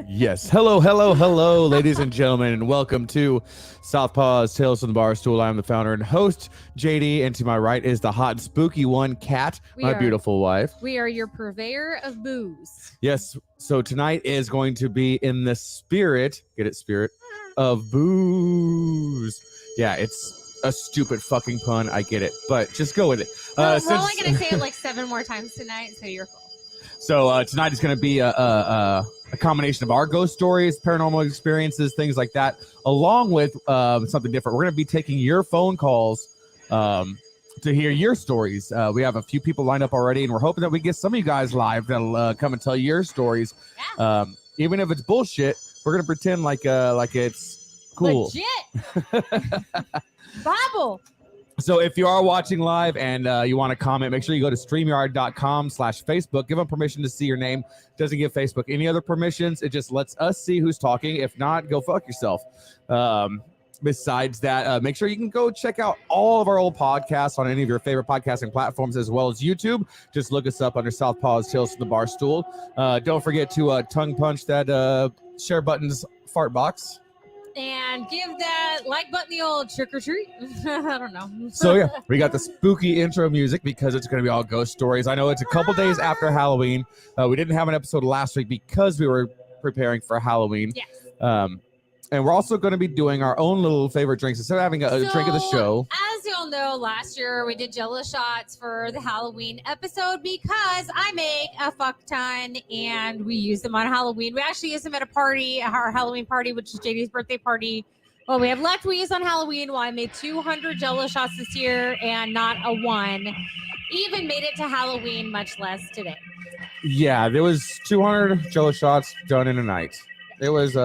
Yes. Hello, ladies and gentlemen, and welcome to Southpaw's Tales from the Barstool. I'm the founder and host, JD, and to my right is the hot and spooky one, Kat, my beautiful wife. We are your purveyor of booze. Yes. So tonight is going to be in the spirit, of booze. Yeah, it's a stupid fucking pun. I get it, but just go with it. We're only going to say it like 7 more times tonight, so you're full. So tonight is going to be a combination of our ghost stories, paranormal experiences, things like that, along with something different. We're going to be taking your phone calls to hear your stories. We have a few people lined up already, and we're hoping that we get some of you guys live that'll come and tell your stories. Yeah. Even if it's bullshit, we're going to pretend like it's cool. Legit. Bible. So if you are watching live and you want to comment, make sure you go to StreamYard.com/Facebook. Give them permission to see your name. Doesn't give Facebook any other permissions. It just lets us see who's talking. If not, go fuck yourself. Besides that, make sure you can go check out all of our old podcasts on any of your favorite podcasting platforms, as well as YouTube. Just look us up under Southpaw's Tales from the Barstool. Don't forget to tongue punch that share button's fart box. And give that like button the old trick or treat. I don't know. So yeah, we got the spooky intro music because it's going to be all ghost stories. I know it's a couple days after Halloween. We didn't have an episode last week because we were preparing for Halloween. Yes. And we're also going to be doing our own little favorite drinks instead of having a drink of the show. As you'll know, last year we did Jello shots for the Halloween episode because I make a fuck ton and we use them on Halloween. We actually use them at a party, our Halloween party, which is JD's birthday party. Well, we have left we use on Halloween. Well, I made 200 Jello shots this year and not a one even made it to Halloween, much less today. Yeah, there was 200 Jello shots done in a night. It was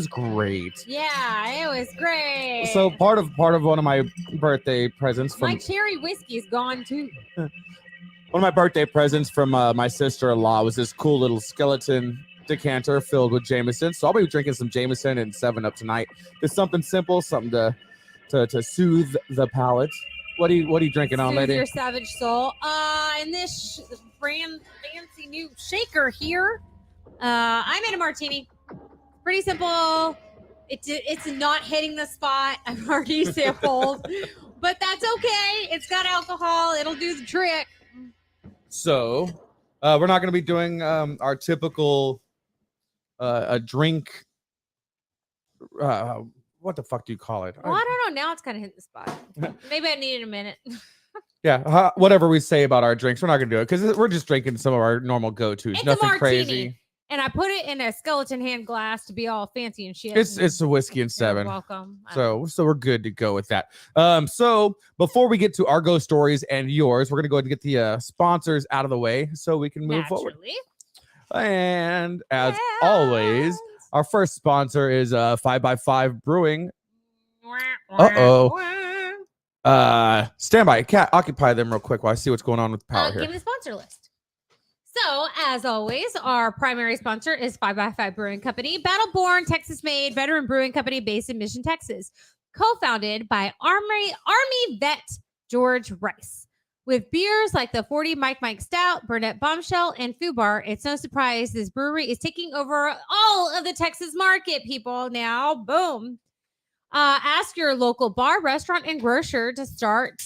great. Yeah, it was great. So part of one of my birthday presents from my cherry whiskey is gone too. One of my birthday presents from my sister-in-law was this cool little skeleton decanter filled with Jameson. So I'll be drinking some Jameson and 7-Up tonight. It's something simple, something to soothe the palate. What are you drinking on, lady? Your savage soul. In this brand fancy new shaker here, I made a martini. Pretty simple. It's not hitting the spot. I've already sampled, but that's okay. It's got alcohol. It'll do the trick. So we're not going to be doing our typical a drink. What the fuck do you call it? Well, I don't know. Now it's kind of hitting the spot. Maybe I needed a minute. Yeah, whatever we say about our drinks, we're not going to do it because we're just drinking some of our normal go-tos. It's nothing a crazy. And I put it in a skeleton hand glass to be all fancy and shit. It's a whiskey and 7. You're welcome. So we're good to go with that. So before we get to our ghost stories and yours, we're gonna go ahead and get the sponsors out of the way so we can move forward. And as always, our first sponsor is 5x5 Brewing. Stand by, Cat. Occupy them real quick while I see what's going on with the power here. Give me the sponsor list. So, as always, our primary sponsor is 5x5 Brewing Company, battle-born, Texas-made veteran brewing company based in Mission, Texas, co-founded by Army vet George Rice. With beers like the 40 Mike Stout, Burnett Bombshell, and Fubar, it's no surprise this brewery is taking over all of the Texas market, people. Now, boom. Ask your local bar, restaurant, and grocer to start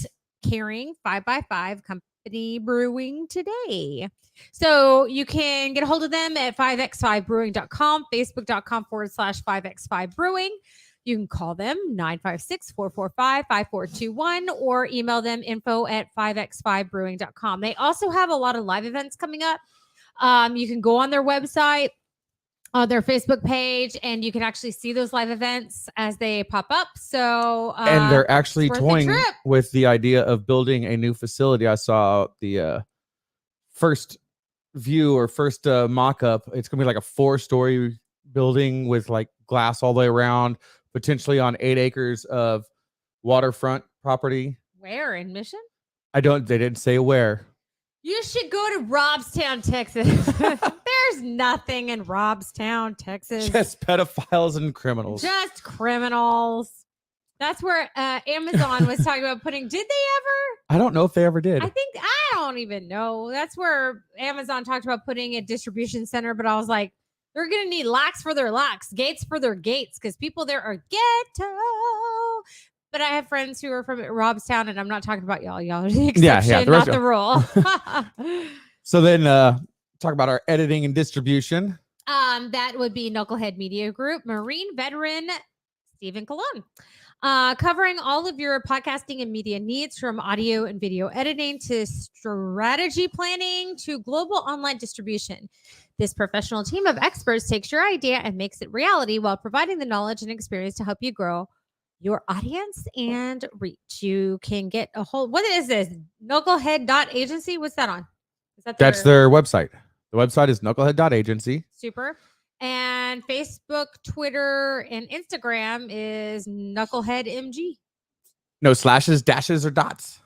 carrying 5x5 Company Brewing today. So you can get a hold of them at 5x5brewing.com, facebook.com/5x5brewing. You can call them 956-445-5421 or email them info@5x5brewing.com. They also have a lot of live events coming up. You can go on their website, on their Facebook page, and you can actually see those live events as they pop up. So and they're actually toying with the idea of building a new facility. I saw the first view or first mock-up. It's gonna be like a 4-story building with like glass all the way around, potentially on 8 acres of waterfront property. Where in Mission? They didn't say where. You should go to Robstown, Texas. There's nothing in Robstown, Texas. Just pedophiles and criminals. Just criminals. That's where Amazon was talking about putting. Did they ever? I don't know if they ever did. I don't even know. That's where Amazon talked about putting a distribution center, but I was like, They're going to need locks for their locks, gates for their gates, because people there are ghetto. But I have friends who are from Robstown, and I'm not talking about y'all. Y'all are the exception, the not rest the rule. So then talk about our editing and distribution. That would be Knucklehead Media Group, Marine veteran Stephen Colon. Covering all of your podcasting and media needs, from audio and video editing to strategy planning to global online distribution. This professional team of experts takes your idea and makes it reality while providing the knowledge and experience to help you grow your audience and reach. You can get a whole, what is this? Knucklehead.agency? What's that on? Is that That's their website. The website is knucklehead.agency. Super. And Facebook, Twitter, and Instagram is Knucklehead MG. No slashes, dashes, or dots.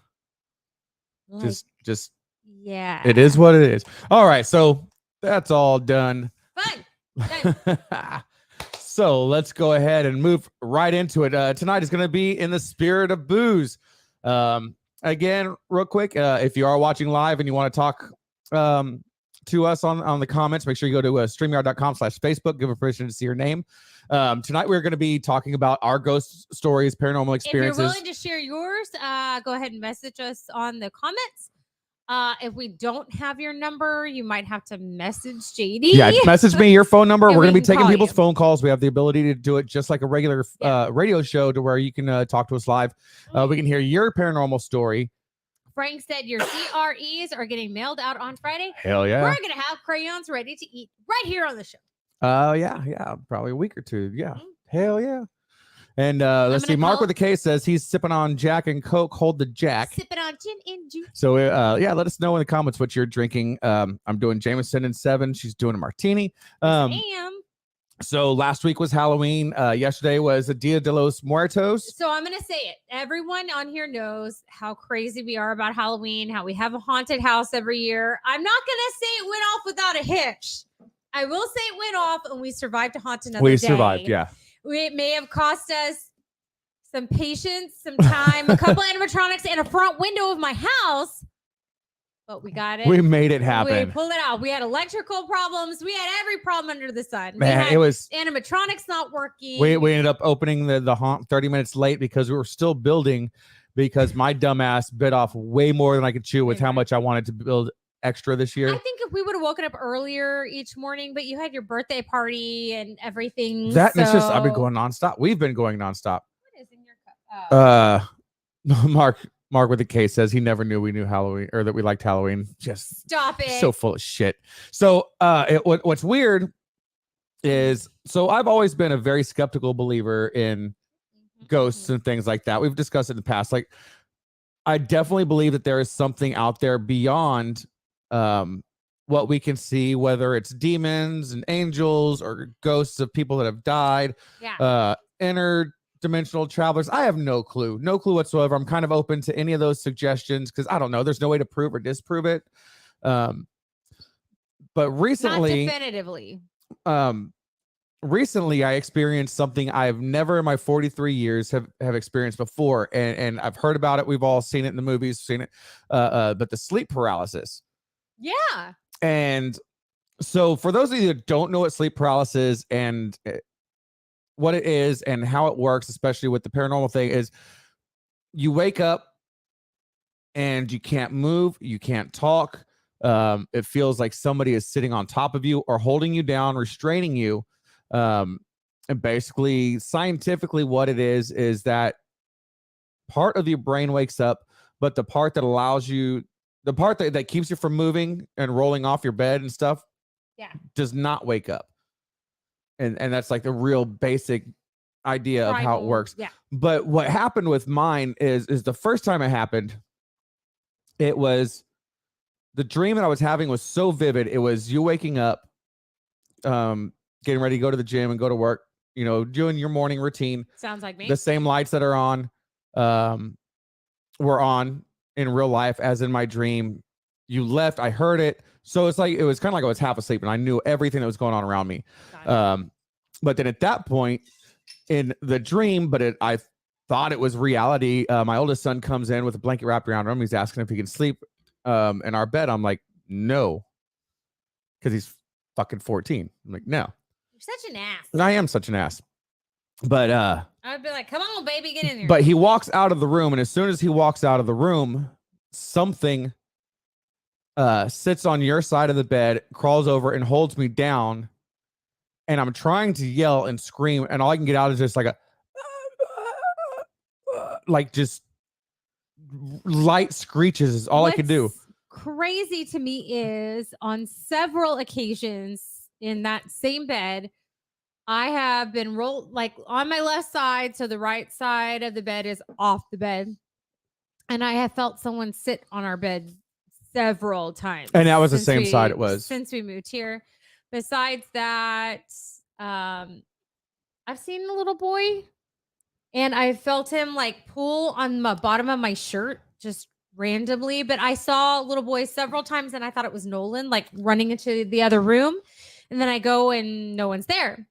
Like, Just yeah. it is what it is. All right, so that's all done. Fine. So let's go ahead and move right into it. Tonight is going to be in the spirit of booze. Again, real quick, if you are watching live and you want to talk to us on the comments, make sure you go to streamyard.com/Facebook, give a permission to see your name. Tonight we're going to be talking about our ghost stories, paranormal experiences. If you're willing to share yours, go ahead and message us on the comments. If we don't have your number, you might have to message JD. Yeah, message me your phone number. We're going to be taking people's you. phone calls. We have the ability to do it just like a regular radio show, to where you can talk to us live. We can hear your paranormal story. Frank said your CREs are getting mailed out on Friday. Hell yeah. We're going to have crayons ready to eat right here on the show. Yeah, probably a week or two. Yeah. Hell yeah. And let's see. Mark with a K says he's sipping on Jack and Coke. Hold the Jack. Sipping on gin and juice. So yeah, let us know in the comments what you're drinking. I'm doing Jameson and 7. She's doing a martini. So last week was Halloween. Yesterday was a Dia de los Muertos. So I'm going to say it. Everyone on here knows how crazy we are about Halloween, how we have a haunted house every year. I'm not going to say it went off without a hitch. I will say it went off and we survived to haunt another day. We survived, yeah. It may have cost us some patience, some time, a couple animatronics, and a front window of my house. But we got it. We made it happen. We pulled it out. We had electrical problems. We had every problem under the sun. Man, it was animatronics not working. We ended up opening the haunt 30 minutes late because we were still building, because my dumbass bit off way more than I could chew with how much I wanted to build extra this year. I think if we would have woken up earlier each morning, but you had your birthday party and everything. It's just, I've been going nonstop. We've been going nonstop. What is in your cup? Mark with a K says he never knew we knew Halloween, or that we liked Halloween. Just stop it. So full of shit. So what's weird is, so I've always been a very skeptical believer in ghosts and things like that. We've discussed it in the past. Like, I definitely believe that there is something out there beyond what we can see, whether it's demons and angels or ghosts of people that have died. Yeah. Interdimensional travelers. I have no clue whatsoever. I'm kind of open to any of those suggestions because I don't know. There's no way to prove or disprove it. But recently, not definitively. Recently I experienced something I've never in my 43 years have experienced before, and I've heard about it. We've all seen it in the movies, seen it. But the sleep paralysis. Yeah. And so for those of you that don't know what sleep paralysis and what it is and how it works, especially with the paranormal thing, is you wake up and you can't move, you can't talk. It feels like somebody is sitting on top of you or holding you down, restraining you. And basically, scientifically, what it is that part of your brain wakes up, but the part that allows you, the part that keeps you from moving and rolling off your bed and stuff, does not wake up. And that's like the real basic idea of how it works. Yeah. But what happened with mine is the first time it happened, it was the dream that I was having was so vivid. It was you waking up, getting ready to go to the gym and go to work, you know, doing your morning routine. Sounds like me. The same lights that are on were on in real life as in my dream. You left, I heard it. So it's like, it was kind of like I was half asleep and I knew everything that was going on around me. But then at that point in the dream, I thought it was reality. My oldest son comes in with a blanket wrapped around him. He's asking if he can sleep in our bed. I'm like, no, because he's fucking 14. I'm like, no. You're such an ass. And I am such an ass. But I'd be like, come on, baby, get in there. but he walks out of the room, and as soon as he walks out of the room, something sits on your side of the bed, crawls over and holds me down. And I'm trying to yell and scream, and all I can get out is just like a like just light screeches is all I could do. Crazy to me is on several occasions in that same bed, I have been rolled like on my left side, so the right side of the bed is off the bed, and I have felt someone sit on our bed several times. And that was the same side it was since we moved here. Besides that, I've seen a little boy, and I felt him like pull on the bottom of my shirt just randomly. But I saw a little boy several times, and I thought it was Nolan, like running into the other room. And then I go, and no one's there.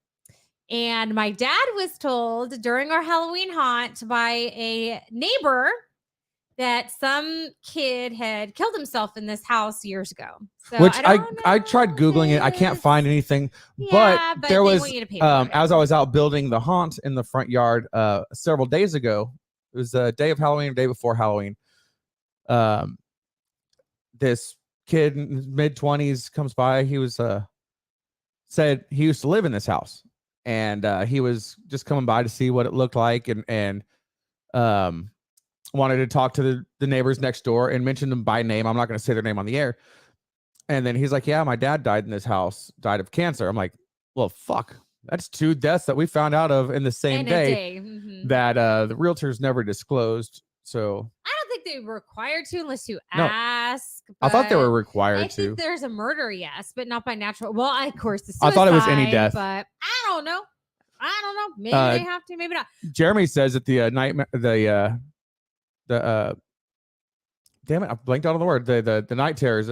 And my dad was told during our Halloween haunt by a neighbor that some kid had killed himself in this house years ago. So which I tried Googling it. I can't find anything. Yeah, but there was want you to pay for it. as I was out building the haunt in the front yard several days ago. It was a day of Halloween, a day before Halloween. This kid in his mid-20s comes by. He was said he used to live in this house, and he was just coming by to see what it looked like, and wanted to talk to the neighbors next door and mentioned them by name. I'm not going to say their name on the air. And then he's like, yeah, my dad died in this house, died of cancer. I'm like, well, fuck. That's 2 deaths that we found out of in the same day. That the realtors never disclosed. So I don't think they were required to unless you ask. I thought they were required to. I think there's a murder, yes, but not by natural. Well, of course, the suicide, I thought it was any death. But I don't know. Maybe they have to, maybe not. Jeremy says that the nightmare, damn it, I blanked out on the word. The night terrors,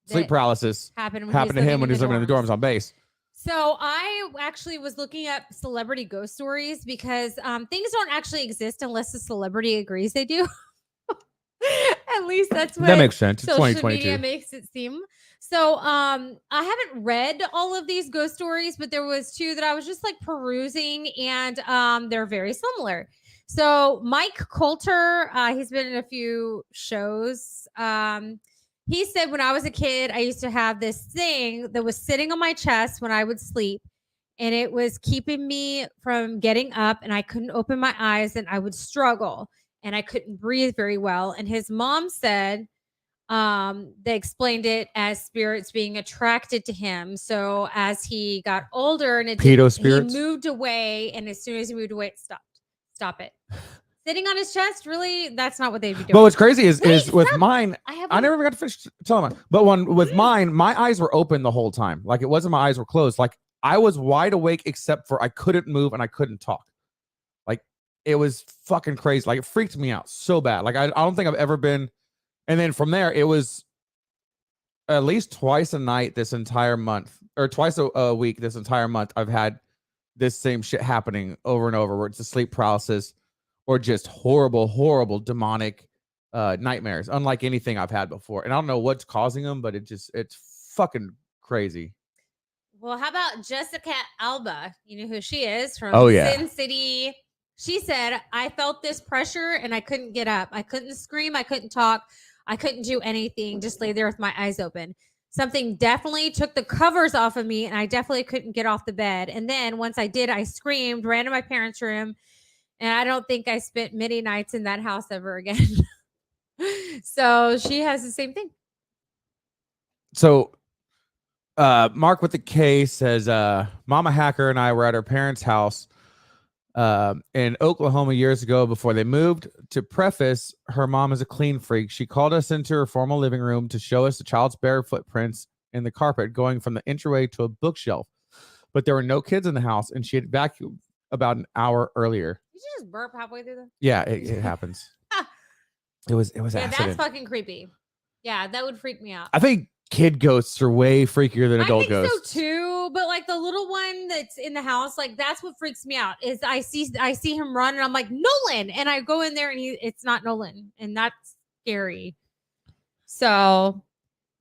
sleep paralysis happened to him when he was living in the dorms on base. So I actually was looking up celebrity ghost stories because things don't actually exist unless a celebrity agrees they do. At least that's what that makes sense. It's social 2022. media makes it seem. So I haven't read all of these ghost stories, but there was 2 that I was just like perusing, and they're very similar. So Mike Coulter, he's been in a few shows. He said when I was a kid, I used to have this thing that was sitting on my chest when I would sleep, and it was keeping me from getting up, and I couldn't open my eyes, and I would struggle, and I couldn't breathe very well. And his mom said they explained it as spirits being attracted to him. So as he got older and he moved away, and as soon as he moved away, it stopped. Stop it. Sitting on his chest, really? That's not what they'd be doing. But what's crazy is with mine, I never got to finish telling mine. But with mine, my eyes were open the whole time. Like it wasn't my eyes were closed. Like I was wide awake except for I couldn't move and I couldn't talk. Like it was fucking crazy. Like it freaked me out so bad. Like I don't think I've ever been. And then from there, it was at least twice a night this entire month, or twice a week this entire month. I've had this same shit happening over and over, where it's a sleep paralysis or just horrible demonic nightmares, unlike anything I've had before. And I don't know what's causing them, but it's fucking crazy. Well, how about Jessica Alba? You know who she is from Sin City. She said, I felt this pressure and I couldn't get up. I couldn't scream. I couldn't talk. I couldn't do anything. Just lay there with my eyes open. Something definitely took the covers off of me, and I definitely couldn't get off the bed. And then once I did, I screamed, ran to my parents' room, and I don't think I spent many nights in that house ever again. So she has the same thing. So Mark with the K says, Mama Hacker and I were at her parents' house in Oklahoma years ago before they moved. To preface, her mom is a clean freak. She called us into her formal living room to show us the child's bare footprints in the carpet going from the entryway to a bookshelf. But there were no kids in the house, and she had vacuumed about an hour earlier. Did you just burp halfway through that? Yeah, it happens. It was accident. That's fucking creepy. Yeah, that would freak me out. I think kid ghosts are way freakier than adult ghosts. I think so too, but like the little one that's in the house, like that's what freaks me out. Is I see him run and I'm like, Nolan, and I go in there and it's not Nolan, and that's scary. So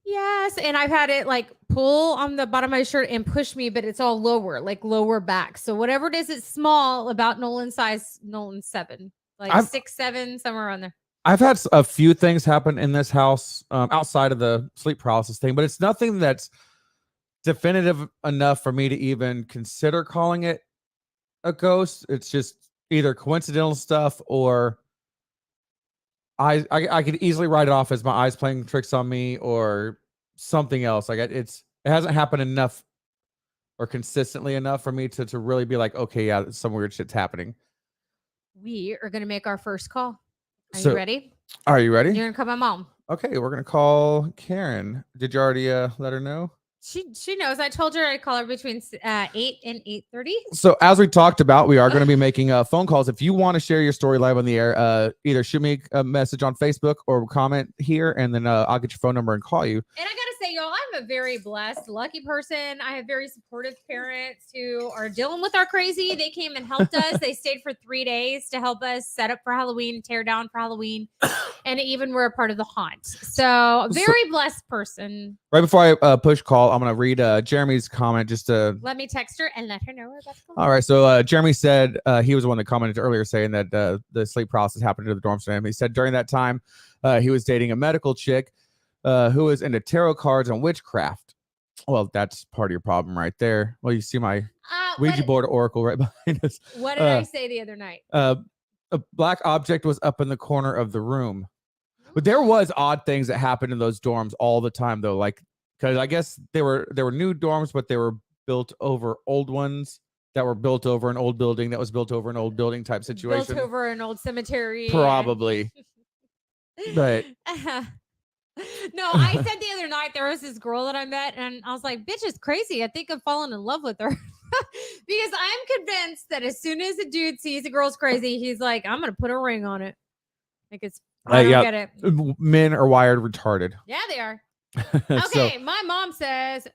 Yes, and I've had it like pull on the bottom of my shirt and push me, but it's all lower, like lower back. So whatever it is, it's small, about Nolan size, Nolan 7, like I've 6'7", somewhere around there. I've had a few things happen in this house outside of the sleep paralysis thing, but it's nothing that's definitive enough for me to even consider calling it a ghost. It's just either coincidental stuff or I could easily write it off as my eyes playing tricks on me or something else. Like it hasn't happened enough or consistently enough for me to really be like, okay, yeah, some weird shit's happening. We are gonna make our first call. Are you So, ready? are you ready? You're gonna call my mom. Okay, we're gonna call Karen. Did you already let her know? She knows. I told her I'd call her between 8 and 8:30. So as we talked about, we are going to be making phone calls. If you want to share your story live on the air, either shoot me a message on Facebook or comment here, and then I'll get your phone number and call you. And I gotta say, y'all, I'm a very blessed, lucky person. I have very supportive parents who are dealing with our crazy. They came and helped us. They stayed for 3 days to help us set up for Halloween, tear down for Halloween, and even were a part of the haunt. So very blessed person. Right before I push call, I'm going to read Jeremy's comment just to... Let me text her and let her know we're about to call. All right. So Jeremy said he was the one that commented earlier saying that the sleep paralysis happened to the dorms to him. He said during that time he was dating a medical chick who was into tarot cards and witchcraft. Well, that's part of your problem right there. Well, you see my Ouija board oracle right behind us. What did I say the other night? A black object was up in the corner of the room. But there was odd things that happened in those dorms all the time, though. Like, because I guess there were new dorms, but they were built over old ones that were built over an old building that was built over an old building type situation. Built over an old cemetery. Probably. But no, I said the other night there was this girl that I met, and I was like, "Bitch is crazy. I think I'm falling in love with her." Because I'm convinced that as soon as a dude sees a girl's crazy, he's like, "I'm gonna put a ring on it." Like it's I don't get it. Men are wired retarded. Yeah, they are. Okay, my mom says,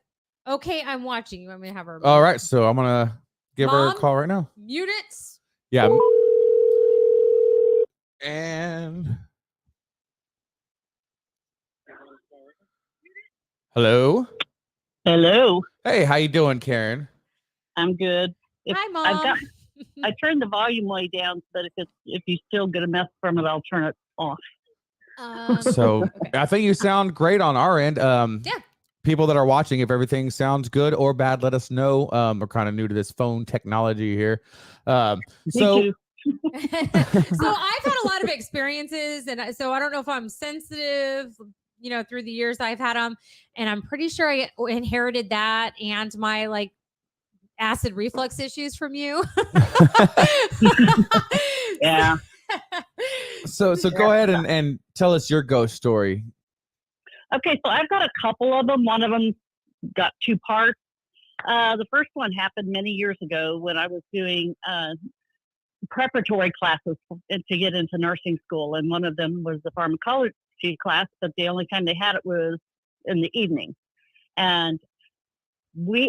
"Okay, I'm watching you." I'm gonna have her. All right, so I'm gonna give her a call right now. Mute it. Yeah. And hello. Hello. Hey, how you doing, Karen? I'm good. Hi, Mom. I turned the volume way down, but if you still get a mess from it, I'll turn it off. So okay. I think you sound great on our end. Yeah. People that are watching, if everything sounds good or bad, let us know. We're kind of new to this phone technology here. So too. So I've had a lot of experiences, and so I don't know if I'm sensitive, through the years I've had them, and I'm pretty sure I inherited that and my like acid reflux issues from you. Yeah. So go ahead and tell us your ghost story. Okay, so I've got a couple of them. One of them got 2 parts. The first one happened many years ago when I was doing preparatory classes to get into nursing school, and one of them was the pharmacology class, but the only time they had it was in the evening. And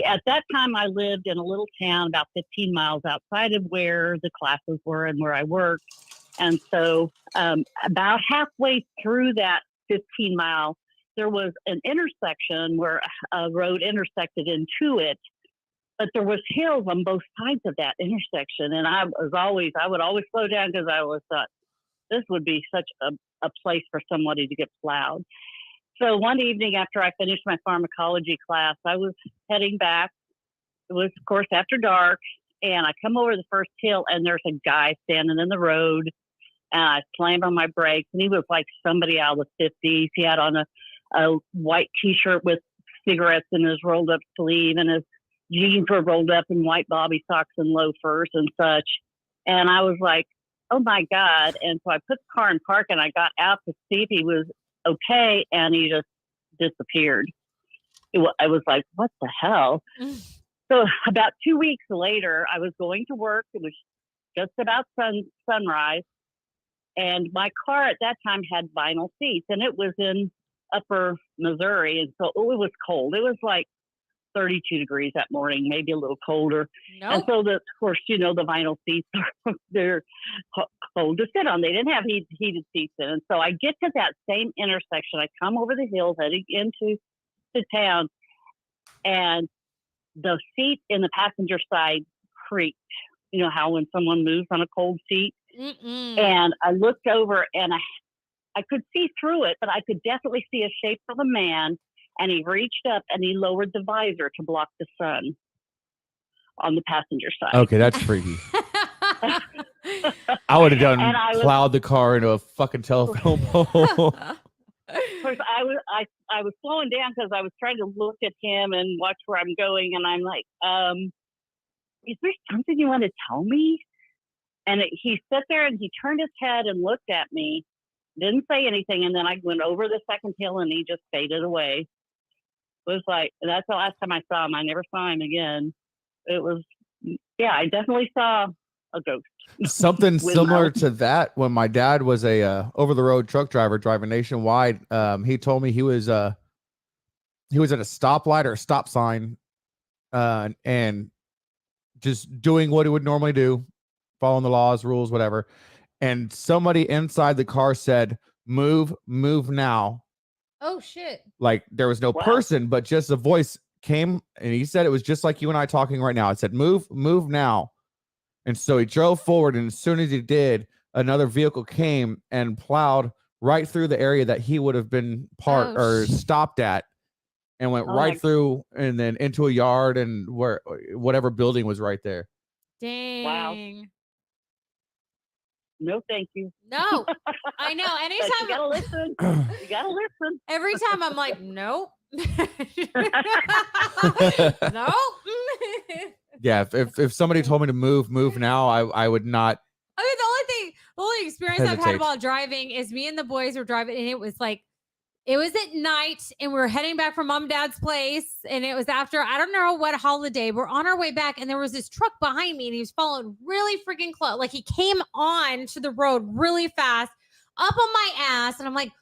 at that time, I lived in a little town about 15 miles outside of where the classes were and where I worked. And so about halfway through that 15-mile, there was an intersection where a road intersected into it, but there was hills on both sides of that intersection. And I would always slow down because I always thought this would be such a place for somebody to get plowed. So one evening after I finished my pharmacology class, I was heading back. It was, of course, after dark, and I come over the first hill, and there's a guy standing in the road, and I slammed on my brakes, and he was like somebody out of the 50s. He had on a white T-shirt with cigarettes in his rolled-up sleeve, and his jeans were rolled up in white bobby socks and loafers and such. And I was like, oh, my God. And so I put the car in park, and I got out to see if he was okay, and he just disappeared. I was like, what the hell? So about 2 weeks later, I was going to work. It was just about sunrise, and my car at that time had vinyl seats, and it was in upper Missouri, and so it was cold. It was like 32 degrees that morning, maybe a little colder. Nope. And so, of course, the vinyl seats, they're cold to sit on. They didn't have heated seats in. And so I get to that same intersection. I come over the hill heading into to town, and the seat in the passenger side creaked. You know how when someone moves on a cold seat? And I looked over, and I could see through it, but I could definitely see a shape of a man, and he reached up and he lowered the visor to block the sun on the passenger side. Okay, that's freaky. I would have done And I was- plowed the car into a fucking telephone pole. Of course, I was slowing down because I was trying to look at him and watch where I'm going, and I'm like, is there something you want to tell me? And he sat there and he turned his head and looked at me, didn't say anything, and then I went over the second hill and he just faded away. It was like, that's the last time I saw him. I never saw him again. It was, yeah, I definitely saw a ghost. Something similar to that when my dad was a over-the-road truck driver driving nationwide. He told me he was at a stoplight or a stop sign and just doing what he would normally do, following the laws, rules, whatever. And somebody inside the car said, move now. Oh, shit. Like there was no person, but just a voice came, and he said it was just like you and I talking right now. It said, move now. And so he drove forward, and as soon as he did, another vehicle came and plowed right through the area that he would have been parked or stopped at, and went right through and then into a yard and where whatever building was right there. Dang. Wow. No, thank you. No, I know. Anytime you gotta listen. You gotta listen. Every time I'm like, nope. No. Yeah, if somebody told me to move now, I would not. I mean, the only experience I've had hesitate. while driving is me and the boys were driving, and it was at night, and we were heading back from mom and dad's place, and it was after, I don't know what holiday. We're on our way back, and there was this truck behind me, and he was following really freaking close. Like he came on to the road really fast, up on my ass, and I'm like,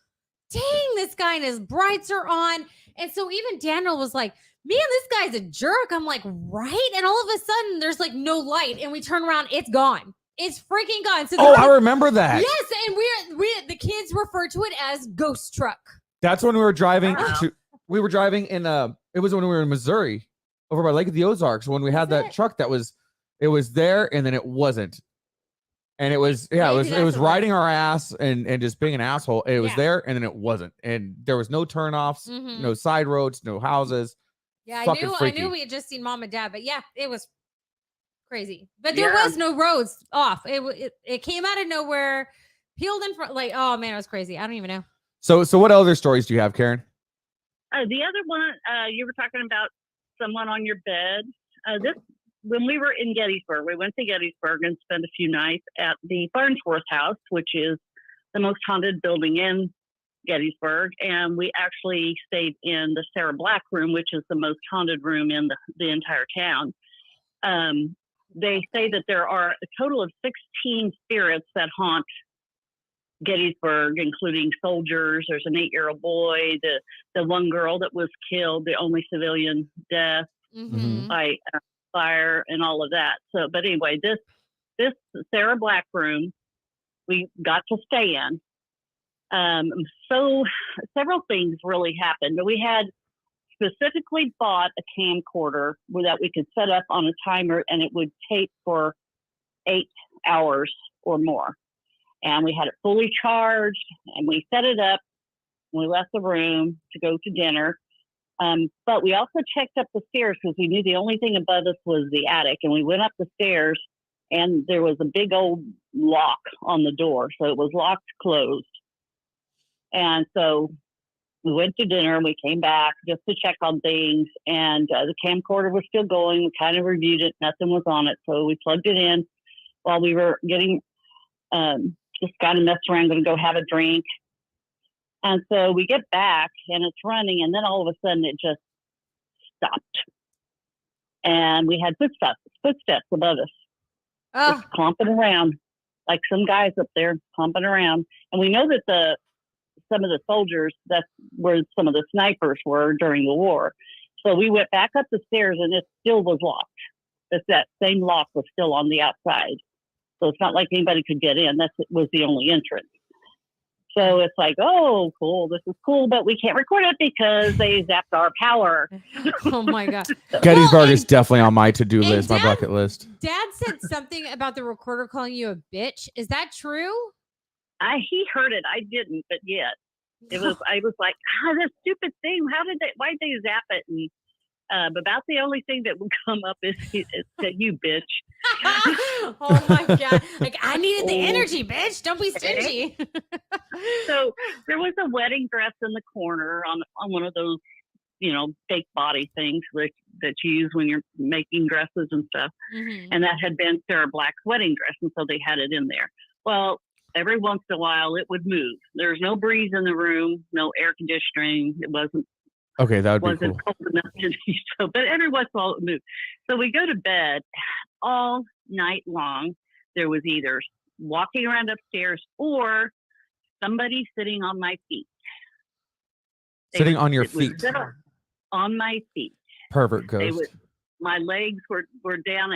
dang, this guy and his brights are on. And so even Daniel was like, man, this guy's a jerk. I'm like, right? And all of a sudden there's like no light, and we turn around, it's gone. It's freaking gone. So I remember that. Yes, and the kids refer to it as ghost truck. That's when we were driving we were driving in it was when we were in Missouri over by Lake of the Ozarks, when we had that truck that was there and then it wasn't. And it was it was riding our ass and just being an asshole. It was there and then it wasn't. And there was no turnoffs, no side roads, no houses. Yeah, I knew we had just seen mom and dad, but yeah, it was crazy. But there was no roads off. It came out of nowhere, peeled in front, like, oh man, it was crazy. I don't even know. So what other stories do you have, Karen? The other one, you were talking about someone on your bed. When we were in Gettysburg, we went to Gettysburg and spent a few nights at the Farnsworth House, which is the most haunted building in Gettysburg. And we actually stayed in the Sarah Black room, which is the most haunted room in the entire town. They say that there are a total of 16 spirits that haunt Gettysburg, including soldiers. There's an 8-year-old boy, the one girl that was killed, the only civilian death by fire, and all of that. So, but anyway, this Sarah Black room we got to stay in. So several things really happened. We had specifically bought a camcorder that we could set up on a timer, and it would tape for 8 hours or more. And we had it fully charged, and we set it up. We left the room to go to dinner. But we also checked up the stairs because we knew the only thing above us was the attic. And we went up the stairs, and there was a big old lock on the door. So it was locked closed. And so we went to dinner, and we came back just to check on things. And the camcorder was still going. We kind of reviewed it. Nothing was on it. So we plugged it in while we were getting just kind of messed around, going to go have a drink. And so we get back, and it's running, and then all of a sudden it just stopped. And we had footsteps above us, just clomping around, like some guys up there clomping around. And we know that some of the soldiers, that's where some of the snipers were during the war. So we went back up the stairs, and it still was locked. That same lock was still on the outside. So it's not like anybody could get in. That was the only entrance. So it's like, oh, cool, this is cool, but we can't record it because they zapped our power. Oh my God. Gettysburg is definitely on my to-do and list, my Dad- bucket list. Dad said something about the recorder calling you a bitch. Is that true? He heard it. I didn't, but yet. I was like, this stupid thing. Why did they zap it? And about the only thing that would come up is that you bitch. Oh my God. Like, I needed the energy, bitch. Don't be stingy. So there was a wedding dress in the corner on one of those, fake body things that you use when you're making dresses and stuff. Mm-hmm. And that had been Sarah Black's wedding dress. And so they had it in there. Well, every once in a while it would move. There's no breeze in the room, no air conditioning. It wasn't Okay, that would be cool. cold enough to do so, but every once in a while it moved. So we go to bed all night long. There was either walking around upstairs or somebody sitting on my feet. Sitting on your feet. On my feet. Pervert ghost. My legs were down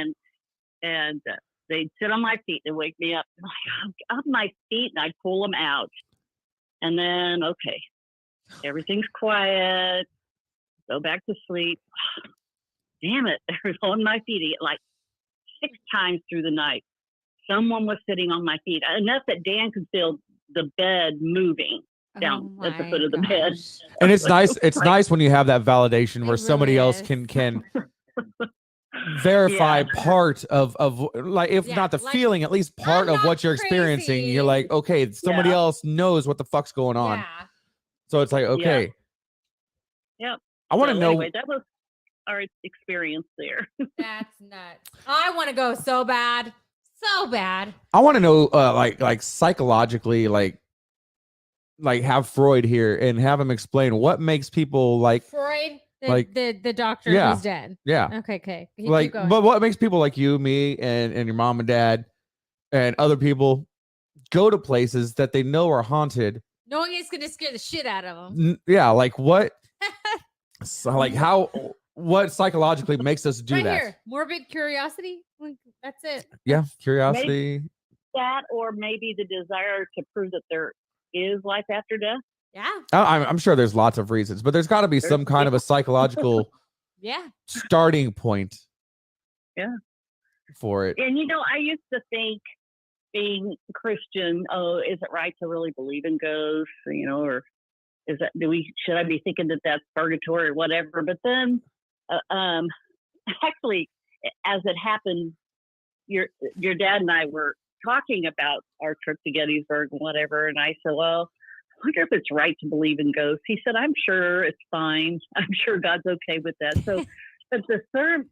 and they'd sit on my feet and wake me up. I'm up my feet and I'd pull them out. And then, okay, everything's quiet. Go back to sleep. Damn it. I was on my feet like 6 times through the night. Someone was sitting on my feet. Enough that Dan could feel the bed moving down at the foot of the bed. And it's nice. It's nice when you have that validation where somebody really else can verify part of like, if not the feeling, at least part of what you're experiencing. You're like, okay, somebody else knows what the fuck's going on. Yeah. So it's like, okay. Yeah. I want to know. Anyway, that was our experience there. That's nuts. I want to go so bad. So bad. I want to know, like psychologically, like have Freud here and have him explain what makes people like Freud, like the doctor who's dead. Yeah. Okay. Like, but what makes people like you, me, and your mom and dad, and other people go to places that they know are haunted, knowing it's gonna scare the shit out of them? Yeah, like what? So, like what psychologically makes us do that? Here, morbid curiosity. That's it. Yeah, curiosity. Maybe that, or maybe the desire to prove that there is life after death. Yeah, I'm sure there's lots of reasons, but there's got to be some kind of a psychological starting point. Yeah, for it. And I used to think, being Christian, is it right to really believe in ghosts? Or is that should I be thinking that that's purgatory or whatever? But then, actually, as it happened, your dad and I were talking about our trip to Gettysburg and whatever, and I said, well, I wonder if it's right to believe in ghosts. He said, I'm sure it's fine. I'm sure God's okay with that. So, but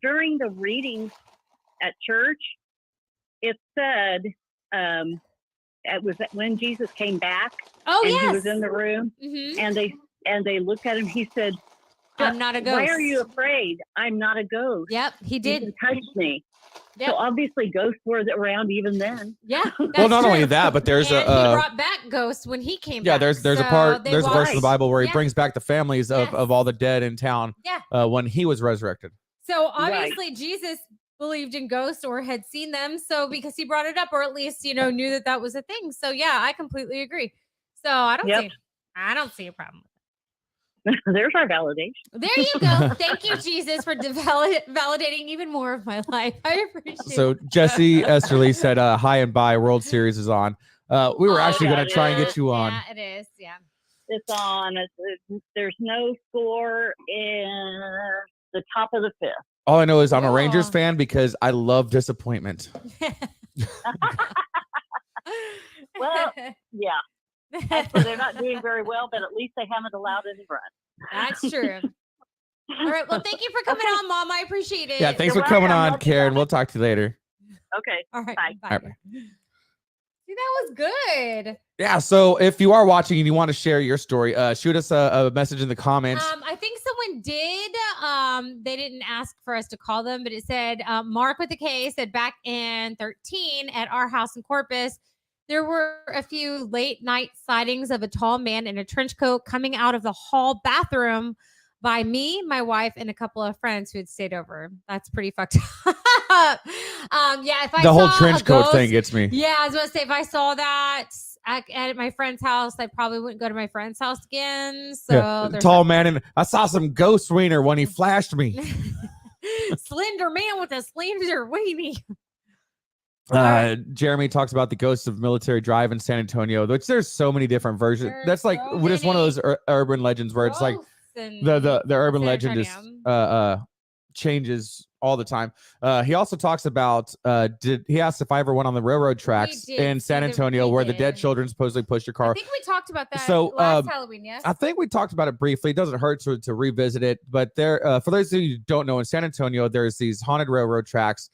during the readings at church, it said, it was when Jesus came back. Oh, and yes. He was in the room, and they looked at him. He said, I'm not a ghost. Why are you afraid? I'm not a ghost. Yep, he did. You can touch me. Yep. So obviously ghosts were around even then. Yeah. Well, not only that, but there's he brought back ghosts when he came back. There's a verse in the Bible where he brings back the families of all the dead in town when he was resurrected. So obviously Jesus believed in ghosts or had seen them. So because he brought it up, or at least, knew that was a thing. So yeah, I completely agree. So I don't see a problem with it. There's our validation. There you go. Thank you, Jesus, for validating even more of my life. I appreciate it. So Jesse Esterly said, hi and bye, World Series is on. We were actually going to try and get you on. Yeah, it is. Yeah. It's on. There's no score in the top of the 5th. All I know is I'm a Rangers fan because I love disappointment. Well, yeah. So they're not doing very well, but at least they haven't allowed any runs. That's true. All right. Well, thank you for coming on, Mom. I appreciate it. Yeah, thanks for coming on, Karen. We'll talk to you later. Okay. All right. Bye. Bye. Bye. See, that was good. Yeah. So if you are watching and you want to share your story, shoot us a message in the comments. I think someone did. They didn't ask for us to call them, but it said Mark with a K said back in 2013 at our house in Corpus, there were a few late night sightings of a tall man in a trench coat coming out of the hall bathroom by me, my wife, and a couple of friends who had stayed over. That's pretty fucked up. Yeah, if I the saw whole trench coat ghost, thing gets me. Yeah, I was going to say, if I saw that, at my friend's house. I probably wouldn't go to my friend's house again. So Yeah. there's Tall man, and I saw some ghost wiener when he flashed me. slender man with a slender weenie. Right. Jeremy talks about the ghosts of Military Drive in San Antonio, which there's so many different versions. That's like just one of those urban legends where it's like the urban legend is changes all the time. He also talks about he asked if I ever went on the railroad tracks in San Antonio where the dead children supposedly pushed your car. I think we talked about that So, last Halloween. Yes, I think we talked about it briefly. It doesn't hurt to revisit it, but there for those of you who don't know, in San Antonio there's these haunted railroad tracks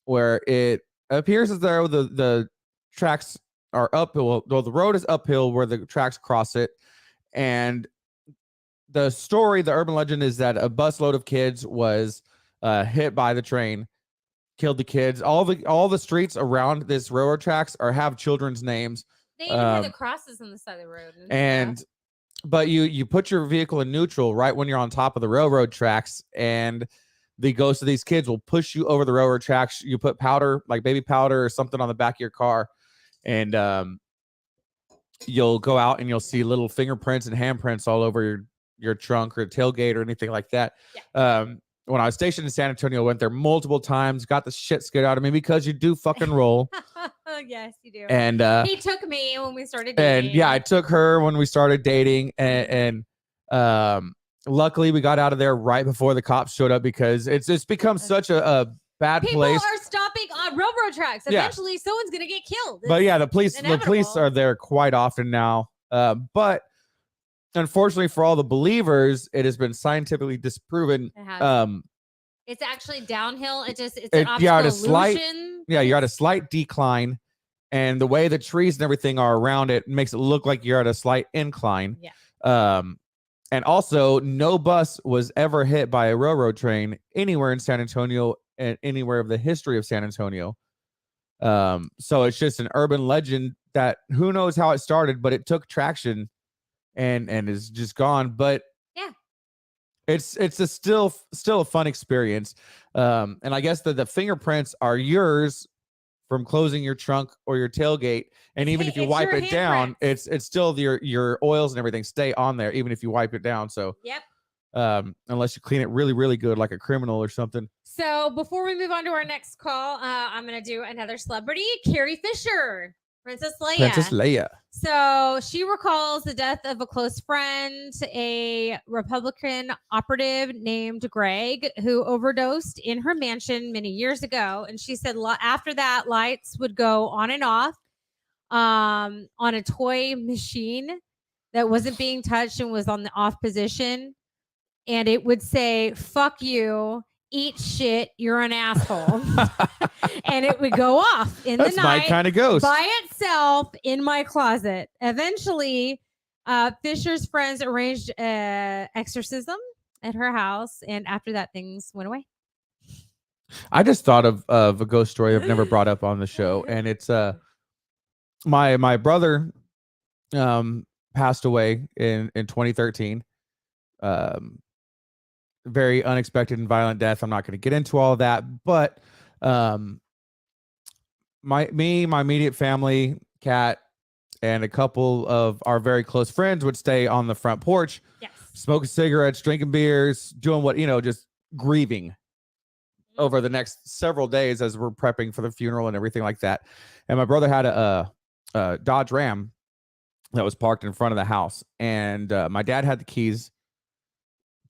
where it appears as though the tracks are uphill. Well, the road is uphill where the tracks cross it, and the story, the urban legend, is that a busload of kids was hit by the train, killed the kids. All the streets around this railroad tracks have children's names. They even have the crosses on the side of the road. But you put your vehicle in neutral right when you're on top of the railroad tracks, and the ghosts of these kids will push you over the railroad tracks. You put powder, like baby powder or something, on the back of your car, and you'll go out and you'll see little fingerprints and handprints all over your trunk or tailgate or anything like that. Yeah. When I was stationed in San Antonio, I went there multiple times, got the shit scared out of me because you do fucking roll. Yes, you do. And he took me when we started dating. And yeah, I took her when we started dating, and luckily we got out of there right before the cops showed up because it's become such a bad place. People are stopping on railroad tracks. Eventually, someone's gonna get killed. But yeah, the police are there quite often now. But unfortunately for all the believers, it has been scientifically disproven. It's actually downhill. It's an optical illusion. You're at a slight decline, and the way the trees and everything are around it makes it look like you're at a slight incline. Yeah. And also, no bus was ever hit by a railroad train anywhere in San Antonio and anywhere of the history of San Antonio. So it's just an urban legend that who knows how it started, but it took traction and is just gone. But yeah, it's still a fun experience. And I guess the fingerprints are yours from closing your trunk or your tailgate, and even if you wipe it down, it's still your oils and everything stay on there even if you wipe it down. So yep. Unless you clean it really, really good like a criminal or something. So before we move on to our next call, I'm gonna do another celebrity, Carrie Fisher. Princess Leia. So she recalls the death of a close friend, a Republican operative named Greg, who overdosed in her mansion many years ago. And she said after that, lights would go on and off on a toy machine that wasn't being touched and was on the off position. And it would say, "Fuck you. Eat shit, you're an asshole." And it would go off in the night. That's my kind of ghost. By itself in my closet. Eventually, Fisher's friends arranged an exorcism at her house, and after that, things went away. I just thought of a ghost story I've never brought up on the show, and it's my brother passed away in 2013. Very unexpected and violent death. I'm not going to get into all of that, but my immediate family, Kat, and a couple of our very close friends would stay on the front porch, smoking cigarettes, drinking beers, doing what, just grieving over the next several days as we're prepping for the funeral and everything like that. And my brother had a Dodge Ram that was parked in front of the house, and my dad had the keys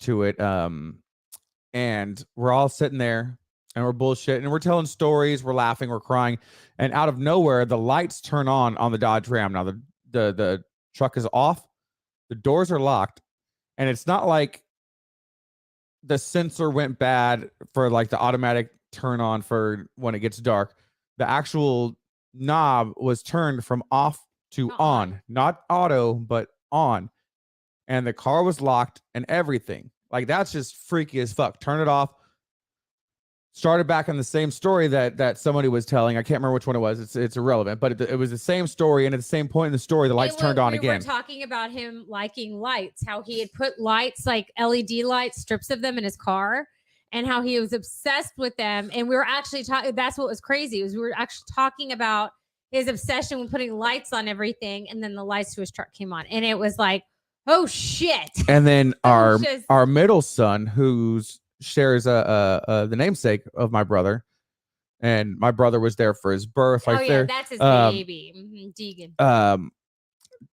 to it, and we're all sitting there and we're bullshitting and we're telling stories, we're laughing, we're crying, and out of nowhere the lights turn on the Dodge Ram. Now the truck is off, the doors are locked, and it's not like the sensor went bad for like the automatic turn on for when it gets dark. The actual knob was turned from off to on, not auto, but on. And the car was locked and everything. Like, that's just freaky as fuck. Turn it off. Started back on the same story that somebody was telling. I can't remember which one it was. It's irrelevant, but it was the same story. And at the same point in the story, the lights turned on again. We were talking about him liking lights, how he had put lights, like LED lights, strips of them in his car, and how he was obsessed with them. And we were actually talking, that's what was crazy, was we were actually talking about his obsession with putting lights on everything, and then the lights to his truck came on, and it was like, oh shit. And then our Just- our middle son, who shares the namesake of my brother, and my brother was there for his birth. Like oh yeah, there, that's his baby, Deegan.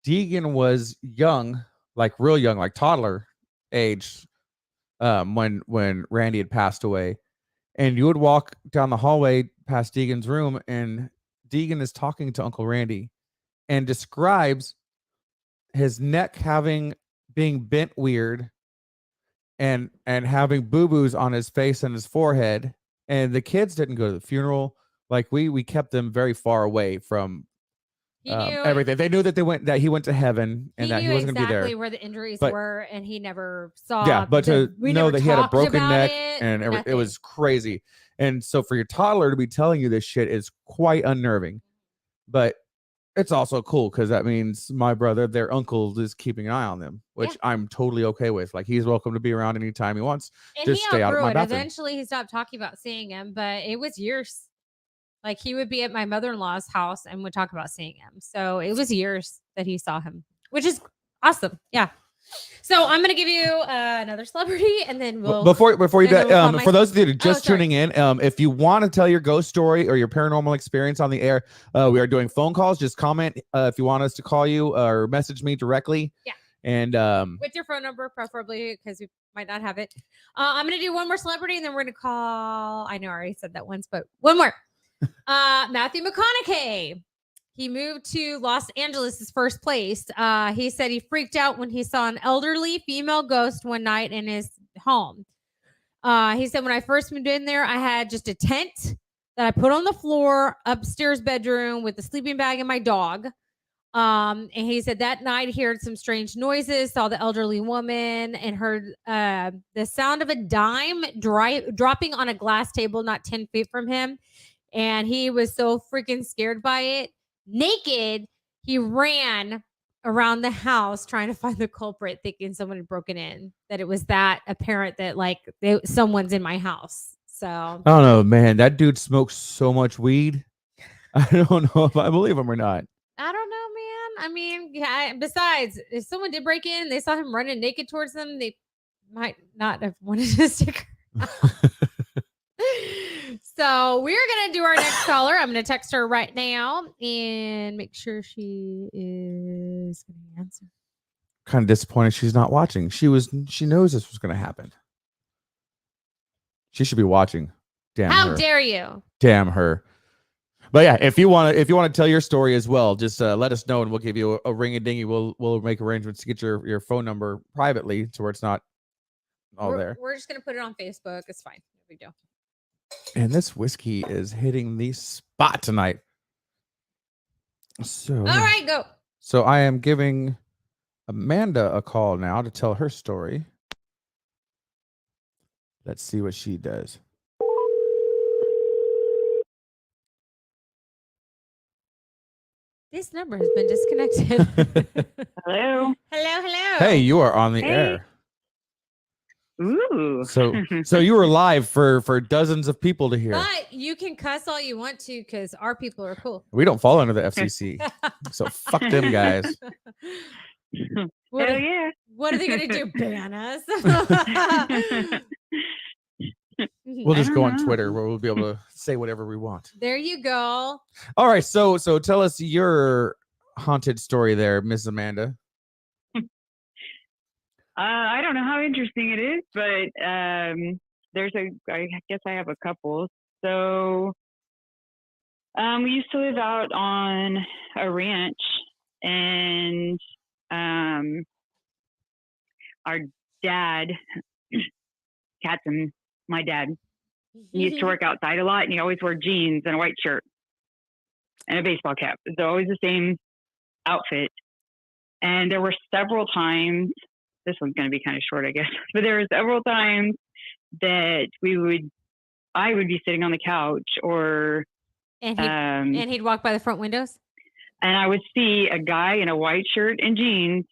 Deegan was young, like real young, like toddler age, when Randy had passed away. And you would walk down the hallway past Deegan's room, and Deegan is talking to Uncle Randy and describes his neck being bent weird and having boo-boos on his face and his forehead. And the kids didn't go to the funeral. Like we kept them very far away from everything. They knew that he went to heaven and that he wasn't going to be there. Exactly where the injuries were, and he never saw. Yeah, but to know that he had a broken neck and nothing. it was crazy. And so for your toddler to be telling you this shit is quite unnerving. But it's also cool because that means my brother, their uncle, is keeping an eye on them, which I'm totally okay with. Like, he's welcome to be around anytime he wants. And just stay out of my bathroom. Eventually, he stopped talking about seeing him, but it was years. Like, he would be at my mother-in-law's house and would talk about seeing him. So it was years that he saw him, which is awesome. Yeah. So I'm going to give you another celebrity, and then we'll before you do, for those of you just sorry. tuning in, if you want to tell your ghost story or your paranormal experience on the air, we are doing phone calls. Just comment if you want us to call you or message me directly. Yeah. And with your phone number, preferably, because we might not have it. I'm going to do one more celebrity, and then we're going to call. I know I already said that once, but one more. Matthew McConaughey. He moved to Los Angeles, his first place. He said he freaked out when he saw an elderly female ghost one night in his home. He said, when I first moved in there, I had just a tent that I put on the floor, upstairs bedroom with a sleeping bag and my dog. And he said that night he heard some strange noises, saw the elderly woman, and heard the sound of a dime dropping on a glass table not 10 feet from him. And he was so freaking scared by it. Naked, he ran around the house trying to find the culprit, thinking someone had broken in, that it was that apparent that like someone's in my house. So I don't know, man. That dude smokes so much weed. I don't know if I believe him or not. I don't know, man. I mean, yeah. Besides, if someone did break in and they saw him running naked towards them, they might not have wanted to stick around. So we're going to do our next caller. I'm going to text her right now and make sure she is going to answer. Kind of disappointed she's not watching. She knows this was going to happen. She should be watching. Damn How her. dare you? Damn her. But yeah, if you want to tell your story as well, just let us know and we'll give you a ring a dingy. We'll make arrangements to get your phone number privately to where it's not there. We're just going to put it on Facebook. It's fine. No big deal. And this whiskey is hitting the spot tonight. So, all right, go. So I am giving Amanda a call now to tell her story. Let's see what she does. This number has been disconnected. Hello. Hello. Hey, you are on the air. Ooh. So you were live for dozens of people to hear. But you can cuss all you want to because our people are cool. We don't fall under the FCC. So fuck them guys. What Hell yeah. What are they going to do? Ban us? We'll just go on Twitter where we'll be able to say whatever we want. There you go. All right. So tell us your haunted story there, Miss Amanda. I don't know how interesting it is, but I guess I have a couple. So we used to live out on a ranch, and our dad, my dad, he used to work outside a lot, and he always wore jeans and a white shirt and a baseball cap. It's always the same outfit. And there were several times, this one's going to be kind of short, I guess, but there were several times that I would be sitting on the couch and he'd walk by the front windows, and I would see a guy in a white shirt and jeans,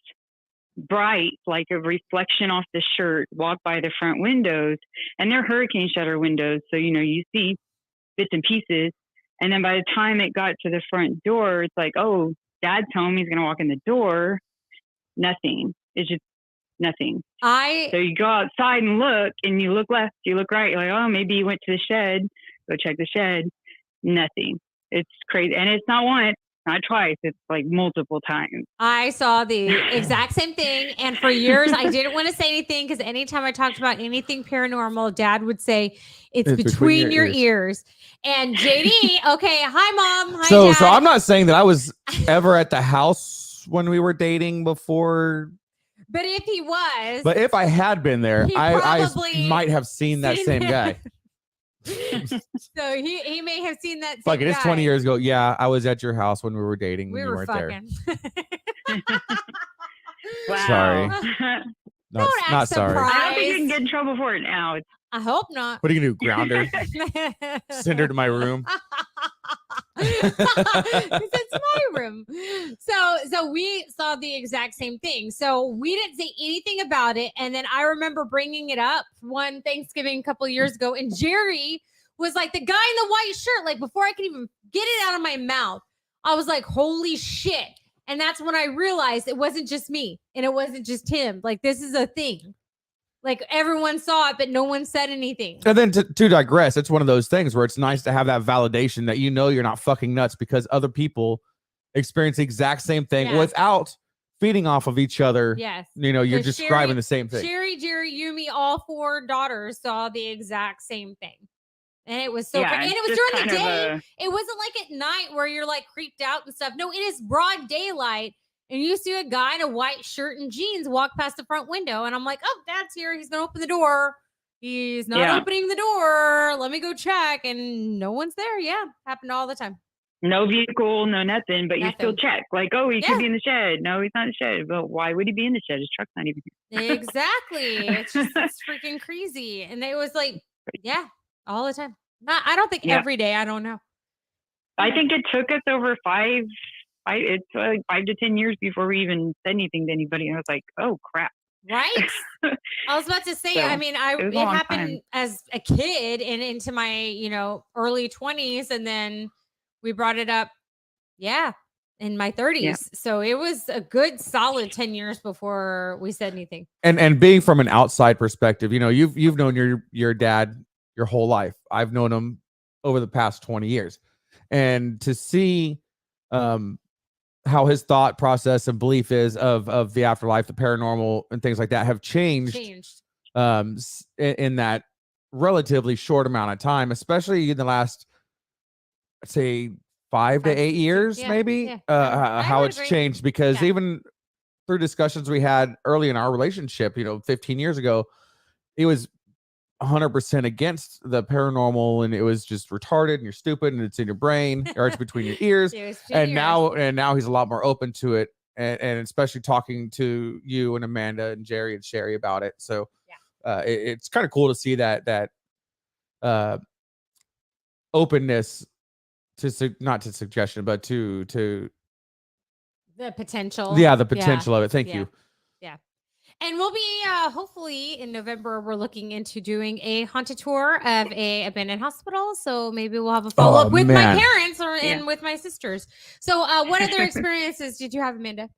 bright, like a reflection off the shirt, walk by the front windows, and they're hurricane shutter windows. So, you see bits and pieces. And then by the time it got to the front door, it's like, oh, Dad's home. He's going to walk in the door. Nothing. It's just nothing. So you go outside and look, and you look left, you look right. You're like, oh, maybe you went to the shed. Go check the shed. Nothing. It's crazy. And it's not once, not twice. It's like multiple times. I saw the exact same thing. And for years, I didn't want to say anything because anytime I talked about anything paranormal, Dad would say, it's between your ears. And JD, okay, hi, Mom. Hi, so Dad. so I'm not saying that I was ever at the house when we were dating before. But if he was. But if I had been there, I might have seen that same guy. So he may have seen that. Like it is 20 years ago. Yeah, I was at your house when we were dating. We when were you weren't fucking. Wow. Sorry. Don't act not sorry. surprised. I don't think you can get in trouble for it now. I hope not. What are you gonna do? Ground her? Send her to my room? It's my room. So we saw the exact same thing. So we didn't say anything about it. And then I remember bringing it up one Thanksgiving a couple of years ago. And Jerry was like, the guy in the white shirt, like before I could even get it out of my mouth, I was like, holy shit. And that's when I realized it wasn't just me and it wasn't just him. Like, this is a thing. Like everyone saw it, but no one said anything. And then to digress, it's one of those things where it's nice to have that validation that you're not fucking nuts because other people experience the exact same thing without feeding off of each other. Yes. You're describing the same thing. Sherry, Jerry, Yumi, all 4 daughters saw the exact same thing. And it was so crazy. And it was during the day. It wasn't like at night where you're like creeped out and stuff. No, it is broad daylight. And you see a guy in a white shirt and jeans walk past the front window. And I'm like, oh, Dad's here. He's going to open the door. He's not opening the door. Let me go check. And no one's there. Yeah. Happened all the time. No vehicle, no nothing, but you still check. Like, oh, he could be in the shed. No, he's not in the shed. But why would he be in the shed? His truck's not even here. Exactly. It's freaking crazy. And it was like, all the time. I don't think every day. I don't know. I think it took us over 5 to 10 years before we even said anything to anybody. And I was like, oh, crap. Right? I was about to say, I mean, it happened as a kid and into my, early 20s. And then we brought it up, in my 30s. Yeah. So it was a good solid 10 years before we said anything. And being from an outside perspective, you've known your dad your whole life. I've known him over the past 20 years. And to see how his thought process and belief is of the afterlife, the paranormal and things like that have changed. In that relatively short amount of time, especially in the last, I'd say 5 to 8 years, maybe, how it's changed, because even through discussions we had early in our relationship, 15 years ago, it was 100% against the paranormal, and it was just retarded and you're stupid and it's in your brain or it's between your ears. Now he's a lot more open to it, and especially talking to you and Amanda and Jerry and Sherry about it. So it's kind of cool to see that openness to not to suggestion, but to the potential. The potential of it. Thank you. Yeah. And we'll be hopefully in November, we're looking into doing a haunted tour of a abandoned hospital. So maybe we'll have a follow-up with my parents and with my sisters. So what other experiences did you have, Amanda?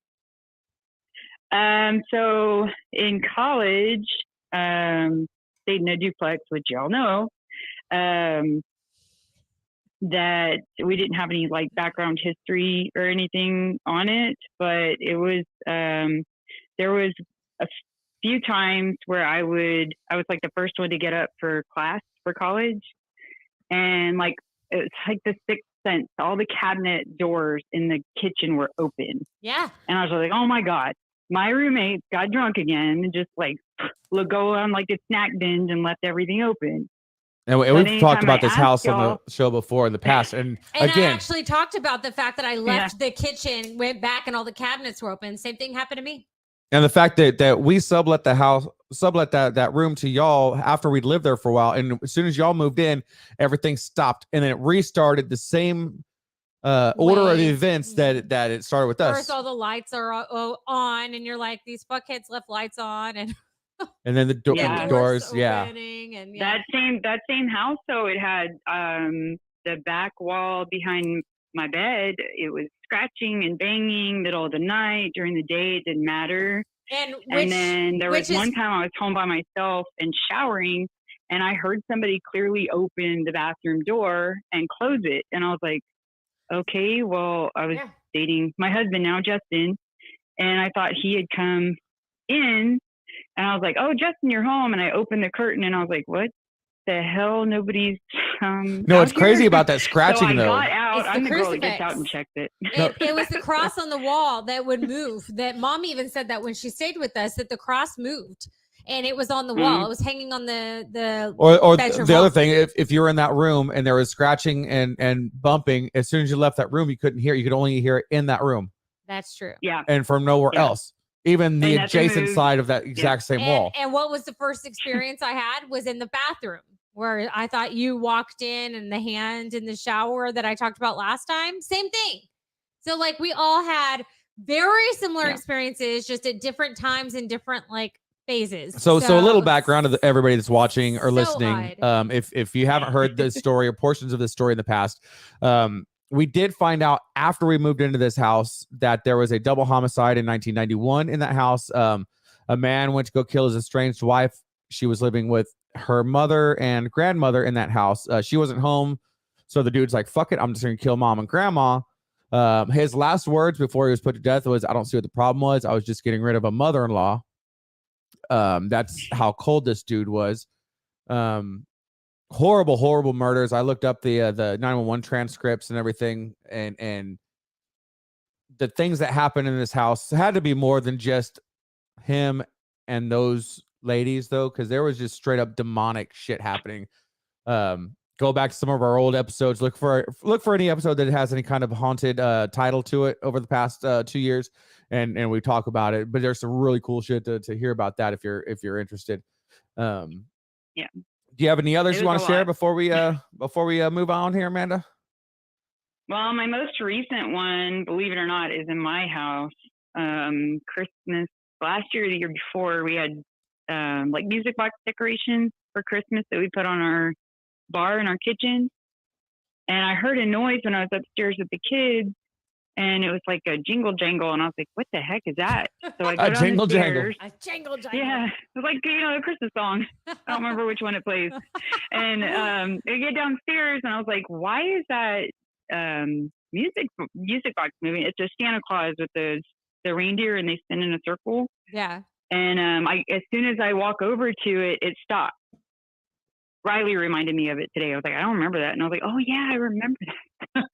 So in college, stayed in a duplex, which y'all know, that we didn't have any like background history or anything on it, but it was, there was a few times where I was like the first one to get up for class for college, and like it's like the sixth sense. All the cabinet doors in the kitchen were open. Yeah, and I was like, oh my god, my roommate got drunk again and just like go on like a snack binge and left everything open. And we've talked about this house on the show before in the past, and again, I actually talked about the fact that I left the kitchen, went back, and all the cabinets were open. Same thing happened to me. And the fact that we sublet that room to y'all after we'd lived there for a while, and as soon as y'all moved in, everything stopped, and then it restarted the same order of the events that it started with us. First, all the lights are on, and you're like, these fuckheads left lights on, and then the doors, and that same house. So it had the back wall behind my bed, it was scratching and banging middle of the night. During the day, it didn't matter. And Then there was one time I was home by myself and showering, and I heard somebody clearly open the bathroom door and close it. And I was like, okay, well, I was dating my husband now, Justin, and I thought he had come in, and I was like, oh, Justin, you're home. And I opened the curtain, and I was like, what the hell? Nobody's no, it's crazy here. about that scratching, so I though. got out. It's I'm the the girl that crucifix. gets out and checked it. It was the cross on the wall that would move. That Mom even said that when she stayed with us, that the cross moved. And it was on the wall. It was hanging on the or bedroom the wall. other thing, if you were in that room and there was scratching and bumping, as soon as you left that room, you couldn't hear it. You could only hear it in that room. That's true. Yeah. And from nowhere else. Even the adjacent side of that exact same wall. And what was the first experience I had was in the bathroom, where I thought you walked in and the hand in the shower that I talked about last time. Same thing. So like we all had very similar experiences, just at different times and different like phases. So a little background to everybody that's watching or listening. odd. If you haven't heard this story or portions of this story in the past, we did find out after we moved into this house that there was a double homicide in 1991 in that house. A man went to go kill his estranged wife. She was living with her mother and grandmother in that house. She wasn't home, so the dude's like, fuck it, I'm just gonna kill mom and grandma. His last words before he was put to death was, I don't see what the problem was. I was just getting rid of a mother-in-law. That's how cold this dude was. Horrible murders. I looked up the 911 transcripts and everything, and the things that happened in this house had to be more than just him and those ladies, though, because there was just straight up demonic shit happening. Go back to some of our old episodes. Look for any episode that has any kind of haunted title to it over the past 2 years, and we talk about it. But there's some really cool shit to hear about that if you're interested. Yeah. Do you have any others you want to share lot. before we move on here, Amanda? Well, my most recent one, believe it or not, is in my house. Christmas last year, or the year before, we had like music box decorations for Christmas that we put on our bar in our kitchen. And I heard a noise when I was upstairs with the kids, and it was like a jingle jangle, and I was like, what the heck is that? So I go down jingle the jangle. stairs. A jingle jangle. Yeah, it was like, a Christmas song. I don't remember which one it plays. And I get downstairs, and I was like, why is that music box moving? It's a Santa Claus with the reindeer, and they spin in a circle. Yeah. And as soon as I walk over to it, it stopped. Riley reminded me of it today. I was like, I don't remember that. And I was like, oh yeah, I remember that.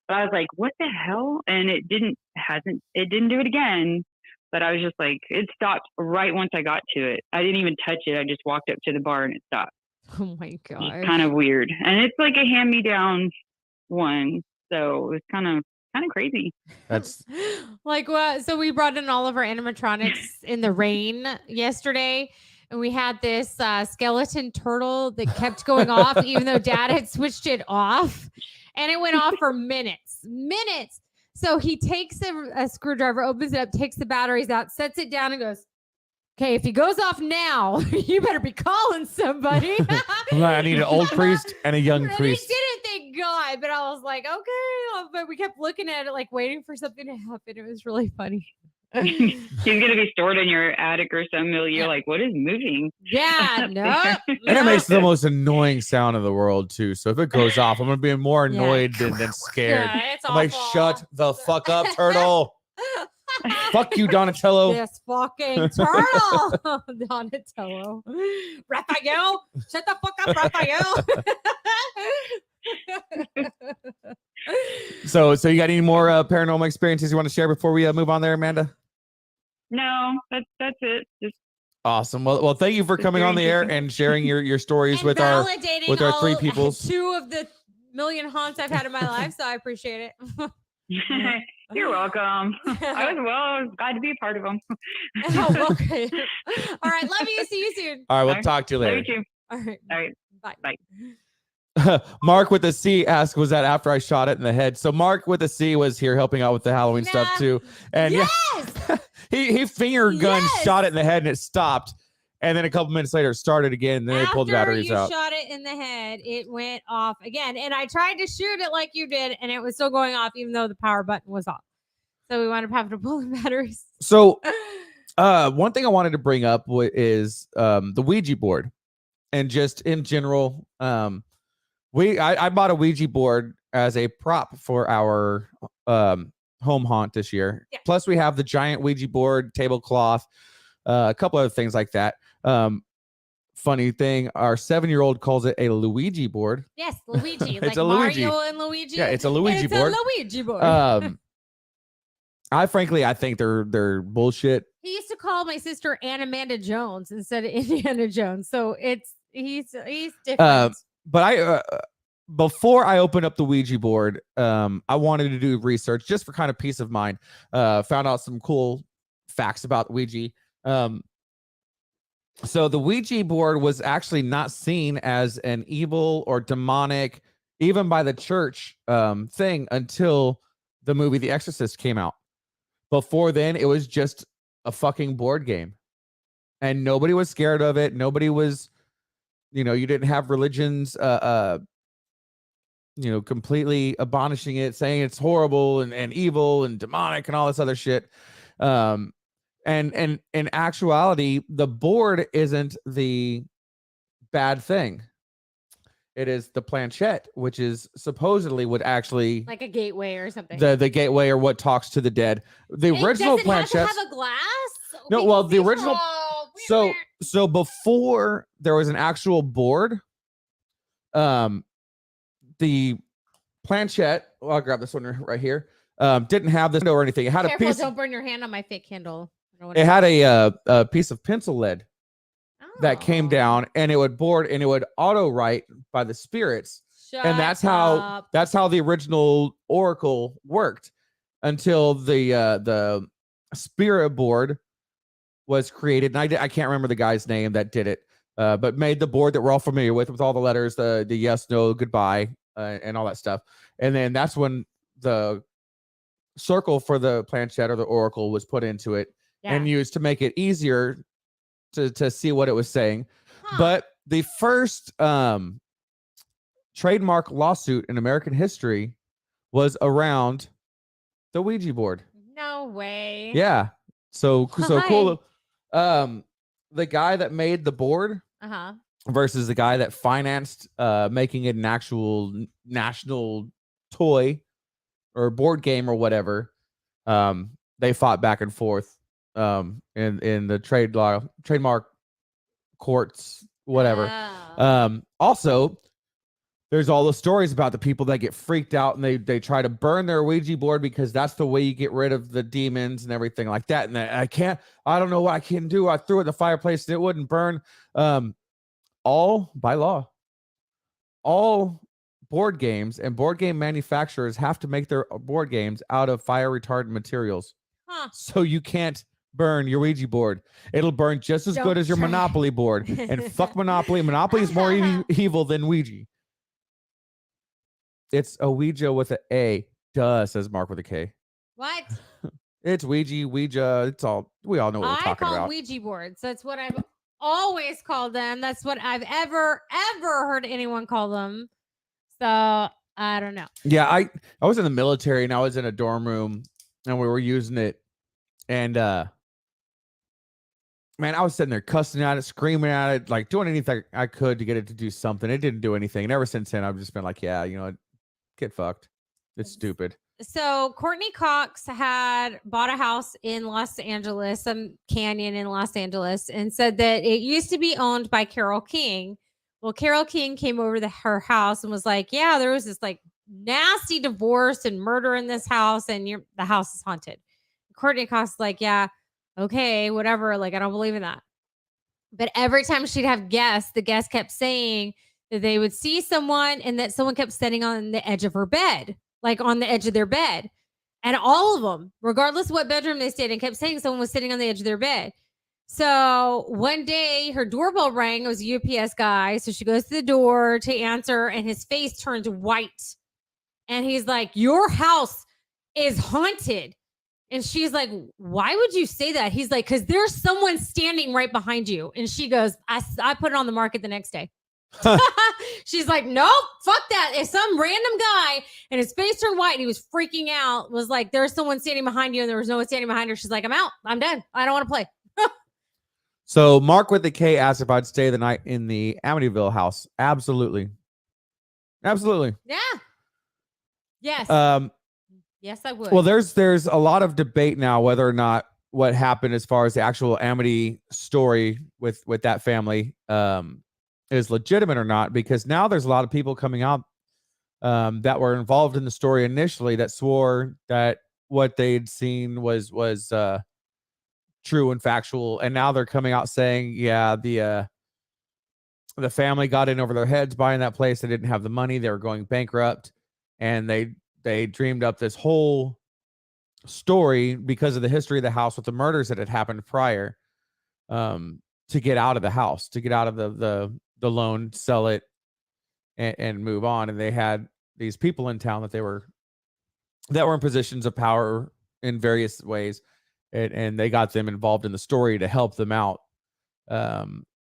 But I was like, what the hell? And it didn't do it again. But I was just like, it stopped right once I got to it. I didn't even touch it. I just walked up to the bar and it stopped. Oh my god. Kind of weird. And it's like a hand-me-down one. So it was kind of crazy. That's like what? So we brought in all of our animatronics in the rain yesterday. And we had this skeleton turtle that kept going off, even though Dad had switched it off. And it went off for minutes. So he takes a screwdriver, opens it up, takes the batteries out, sets it down, and goes, okay, if he goes off now, you better be calling somebody. I need an old priest and a young priest. He didn't, thank God. But I was like, okay. But we kept looking at it, like waiting for something to happen. It was really funny. He's gonna be stored in your attic or something. You're like, what is moving? Yeah, no. And it makes the most annoying sound in the world too. So if it goes off, I'm gonna be more annoyed than scared. Yeah, it's I'm like, awful. shut the fuck up, turtle. Fuck you, Donatello. This fucking turtle. Donatello. Raphael. Shut the fuck up, Raphael. So you got any more paranormal experiences you want to share before we move on there, Amanda? No, that's it. Just Awesome. Well, thank you for coming on the air and sharing your stories and with our validating three all peoples. 2 of the million haunts I've had in my life, so I appreciate it. You're welcome. I was glad to be a part of them. Oh, okay. All right. Love you. See you soon. All right, we'll Bye. talk to you Love later. you too. All right. All right. Bye. Bye. Mark with a C asked, was that after I shot it in the head? So Mark with a C was here helping out with the Halloween stuff too. And Yes. he finger gun Yes. shot it in the head and it stopped. And then a couple minutes later, it started again. And then they pulled the batteries out. After you shot it in the head, it went off again. And I tried to shoot it like you did, and it was still going off, even though the power button was off. So we wound up having to pull the batteries. So one thing I wanted to bring up is the Ouija board. And just in general, I bought a Ouija board as a prop for our home haunt this year. Yeah. Plus, we have the giant Ouija board, tablecloth, a couple other things like that. Funny thing, our 7-year-old calls it a Luigi board. Yes, Luigi. It's like a Luigi. Mario and Luigi. Yeah, it's a Luigi board. It's a Luigi board. I think they're bullshit. He used to call my sister Amanda Jones instead of Indiana Jones. So he's different. But before I opened up the Ouija board, I wanted to do research just for kind of peace of mind. Found out some cool facts about Ouija. So the Ouija board was actually not seen as an evil or demonic, even by the church thing, until the movie The Exorcist came out. Before then, it was just a fucking board game. And nobody was scared of it. Nobody was, you didn't have religions, completely abolishing it, saying it's horrible and evil and demonic and all this other shit. And in actuality, the board isn't the bad thing. It is the planchette, which is supposedly would actually like a gateway or something. The gateway or what talks to the dead. The original planchette have a glass. No, well, the original. So before there was an actual board, the planchette. Well, I'll grab this one right here. Didn't have this or anything. It had Careful, a piece. Don't burn your hand on my fake candle. It had a piece of pencil lead that came down, and it would board and it would auto write by the spirits. And that's how the original oracle worked until the spirit board was created. And I can't remember the guy's name that did it, but made the board that we're all familiar with all the letters, the yes, no, goodbye, and all that stuff. And then that's when the circle for the planchette or the oracle was put into it and used to make it easier to see what it was saying. But the first trademark lawsuit in American history was around the Ouija board. No way. Yeah. So cool. The guy that made the board versus the guy that financed making it an actual national toy or board game or whatever. They fought back and forth in the trademark courts, whatever. Also, there's all the stories about the people that get freaked out and they try to burn their Ouija board because that's the way you get rid of the demons and everything like that. And I don't know what I can do. I threw it in the fireplace and it wouldn't burn. All by law. All board games and board game manufacturers have to make their board games out of fire retardant materials. So you can't burn your Ouija board. It'll burn just as good as your Monopoly board. And fuck Monopoly. Monopoly is more evil than Ouija. It's a Ouija with an A. Duh, says Mark with a K. What? It's Ouija. It's all, we all know what we're talking about. I call Ouija boards. That's what I've always called them. That's what I've ever heard anyone call them. So I don't know. Yeah, I was in the military and I was in a dorm room and we were using it. And man, I was sitting there cussing at it, screaming at it, like doing anything I could to get it to do something. It didn't do anything. And ever since then, I've just been like, yeah, get fucked. It's stupid. So Courtney Cox had bought a house in Los Angeles, some canyon in Los Angeles, and said that it used to be owned by Carole King. Well, Carole King came over to her house and was like, yeah, there was this like nasty divorce and murder in this house, and the house is haunted. Courtney Cox is like, yeah, okay, whatever. Like, I don't believe in that. But every time she'd have guests, the guests kept saying that they would see someone and that someone kept sitting on the edge of her bed, like on the edge of their bed. And all of them, regardless of what bedroom they stayed in, kept saying someone was sitting on the edge of their bed. So one day her doorbell rang. It was a UPS guy. So she goes to the door to answer and his face turns white. And he's like, your house is haunted. And she's like, why would you say that? He's like, because there's someone standing right behind you. And she goes, I put it on the market the next day. She's like, nope, fuck that. If some random guy and his face turned white and he was freaking out, was like, there's someone standing behind you and there was no one standing behind her. She's like, I'm out. I'm done. I don't want to play. So Mark with the K asked if I'd stay the night in the Amityville house. Absolutely. Absolutely. Yeah. Yes. Yes, I would. Well, there's a lot of debate now whether or not what happened as far as the actual Amity story with that family is legitimate or not, because now there's a lot of people coming out that were involved in the story initially that swore that what they'd seen was true and factual, and now they're coming out saying, yeah, the family got in over their heads buying that place. They didn't have the money. They were going bankrupt, and they dreamed up this whole story because of the history of the house with the murders that had happened prior, to get out of the house, to get out of the loan, sell it, and move on. And they had these people in town that were in positions of power in various ways, and they got them involved in the story to help them out.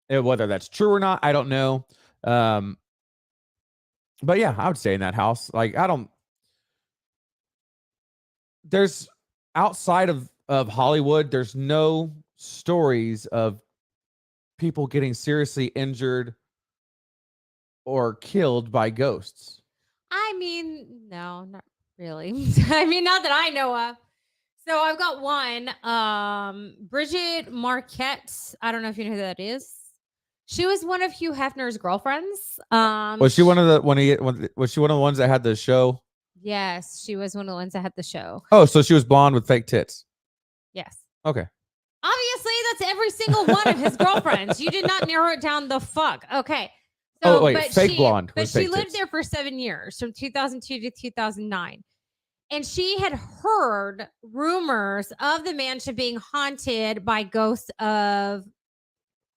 Whether that's true or not, I don't know. But yeah, I would stay in that house. Like, there's outside of Hollywood, there's no stories of people getting seriously injured or killed by ghosts. I mean, no, not really. I mean, not that I know of. So I've got one. Bridget Marquette. I don't know if you know who that is. She was one of Hugh Hefner's girlfriends. Was she one of the was she one of the ones that had the show? Yes, she was one of the ones that had the show. Oh, so she was blonde with fake tits. Yes. Okay. Obviously, that's every single one of his girlfriends. You did not narrow it down the fuck. Okay. So, oh, wait, fake blonde. But she lived tits. there for 7 years, from 2002 to 2009. And she had heard rumors of the mansion being haunted by ghosts of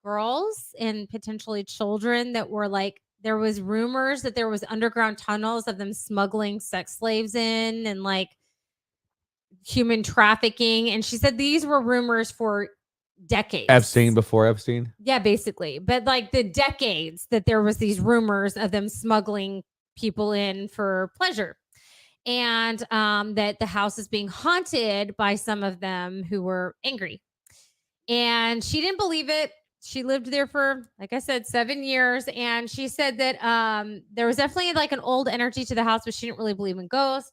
girls and potentially children that were like, there was rumors that there was underground tunnels of them smuggling sex slaves in and like human trafficking. And she said these were rumors for decades. Epstein before Epstein. Yeah, basically. But like the decades that there was these rumors of them smuggling people in for pleasure. And that the house is being haunted by some of them who were angry. And she didn't believe it. She lived there for, like I said, 7 years. And she said that there was definitely like an old energy to the house, but she didn't really believe in ghosts,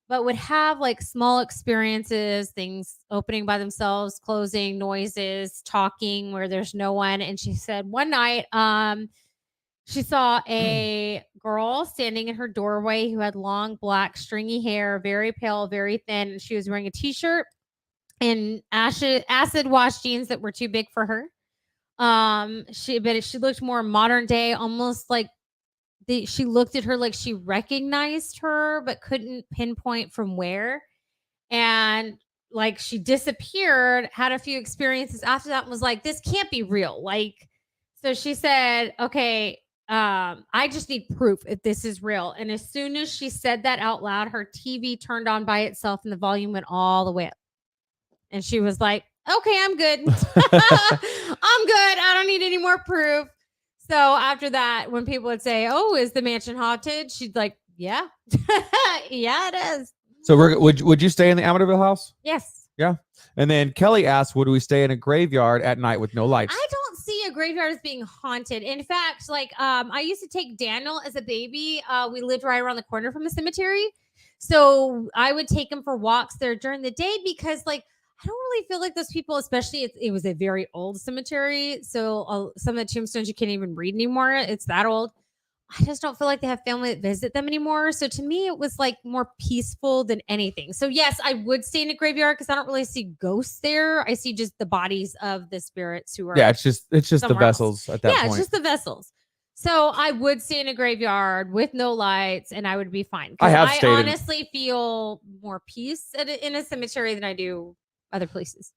but would have like small experiences, things opening by themselves, closing, noises, talking where there's no one. And she said one night, she saw a girl standing in her doorway who had long, black, stringy hair, very pale, very thin. And she was wearing a t-shirt and acid wash jeans that were too big for her. She looked more modern day, almost like she looked at her like she recognized her, but couldn't pinpoint from where. And like she disappeared, had a few experiences after that, and was like, this can't be real. Like, so she said, okay, I just need proof if this is real. And as soon as she said that out loud, her TV turned on by itself and the volume went all the way up. And she was like, okay, I'm good. I'm good. I don't need any more proof. So after that, when people would say, oh, is the mansion haunted? She'd like, yeah. Yeah, it is. So would you stay in the Amityville house? Yes. Yeah. And then Kelly asked, would we stay in a graveyard at night with no lights? I don't see a graveyard as being haunted. In fact, like I used to take Daniel as a baby. We lived right around the corner from a cemetery. So I would take him for walks there during the day because like I don't really feel like those people, especially it was a very old cemetery. So some of the tombstones you can't even read anymore. It's that old. I just don't feel like they have family that visit them anymore. So to me, it was like more peaceful than anything. So yes, I would stay in a graveyard because I don't really see ghosts there. I see just the bodies of the spirits who are. Yeah, it's just the vessels at that point. Yeah, it's just the vessels. So I would stay in a graveyard with no lights, and I would be fine. I honestly feel more peace in a cemetery than I do other places.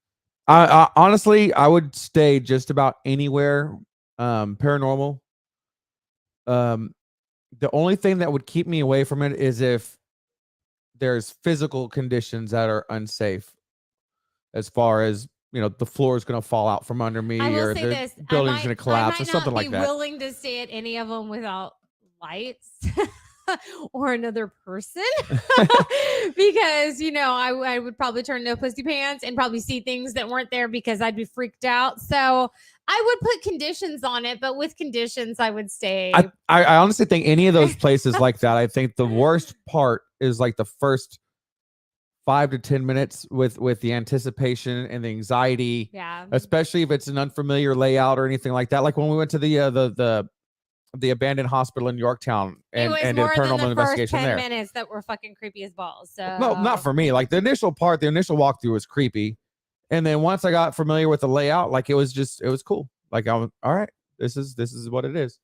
Honestly, I would stay just about anywhere paranormal. The only thing that would keep me away from it is if there's physical conditions that are unsafe. as far as the floor is going to fall out from under me I will or say the this: building's going to collapse or something like I might that. not be willing to stay at any of them without lights or another person because I would probably turn no pussy pants and probably see things that weren't there because I'd be freaked out. So I would put conditions on it, but with conditions, I would stay. I honestly think any of those places like that, I think the worst part is like the first 5 to 10 minutes with the anticipation and the anxiety. Yeah. Especially if it's an unfamiliar layout or anything like that. Like when we went to the abandoned hospital in Yorktown and did a paranormal investigation there. 10 minutes that were fucking creepy as balls. So no, not for me. Like the initial walkthrough was creepy. And then once I got familiar with the layout, like it was cool. Like I was, all right, this is what it is.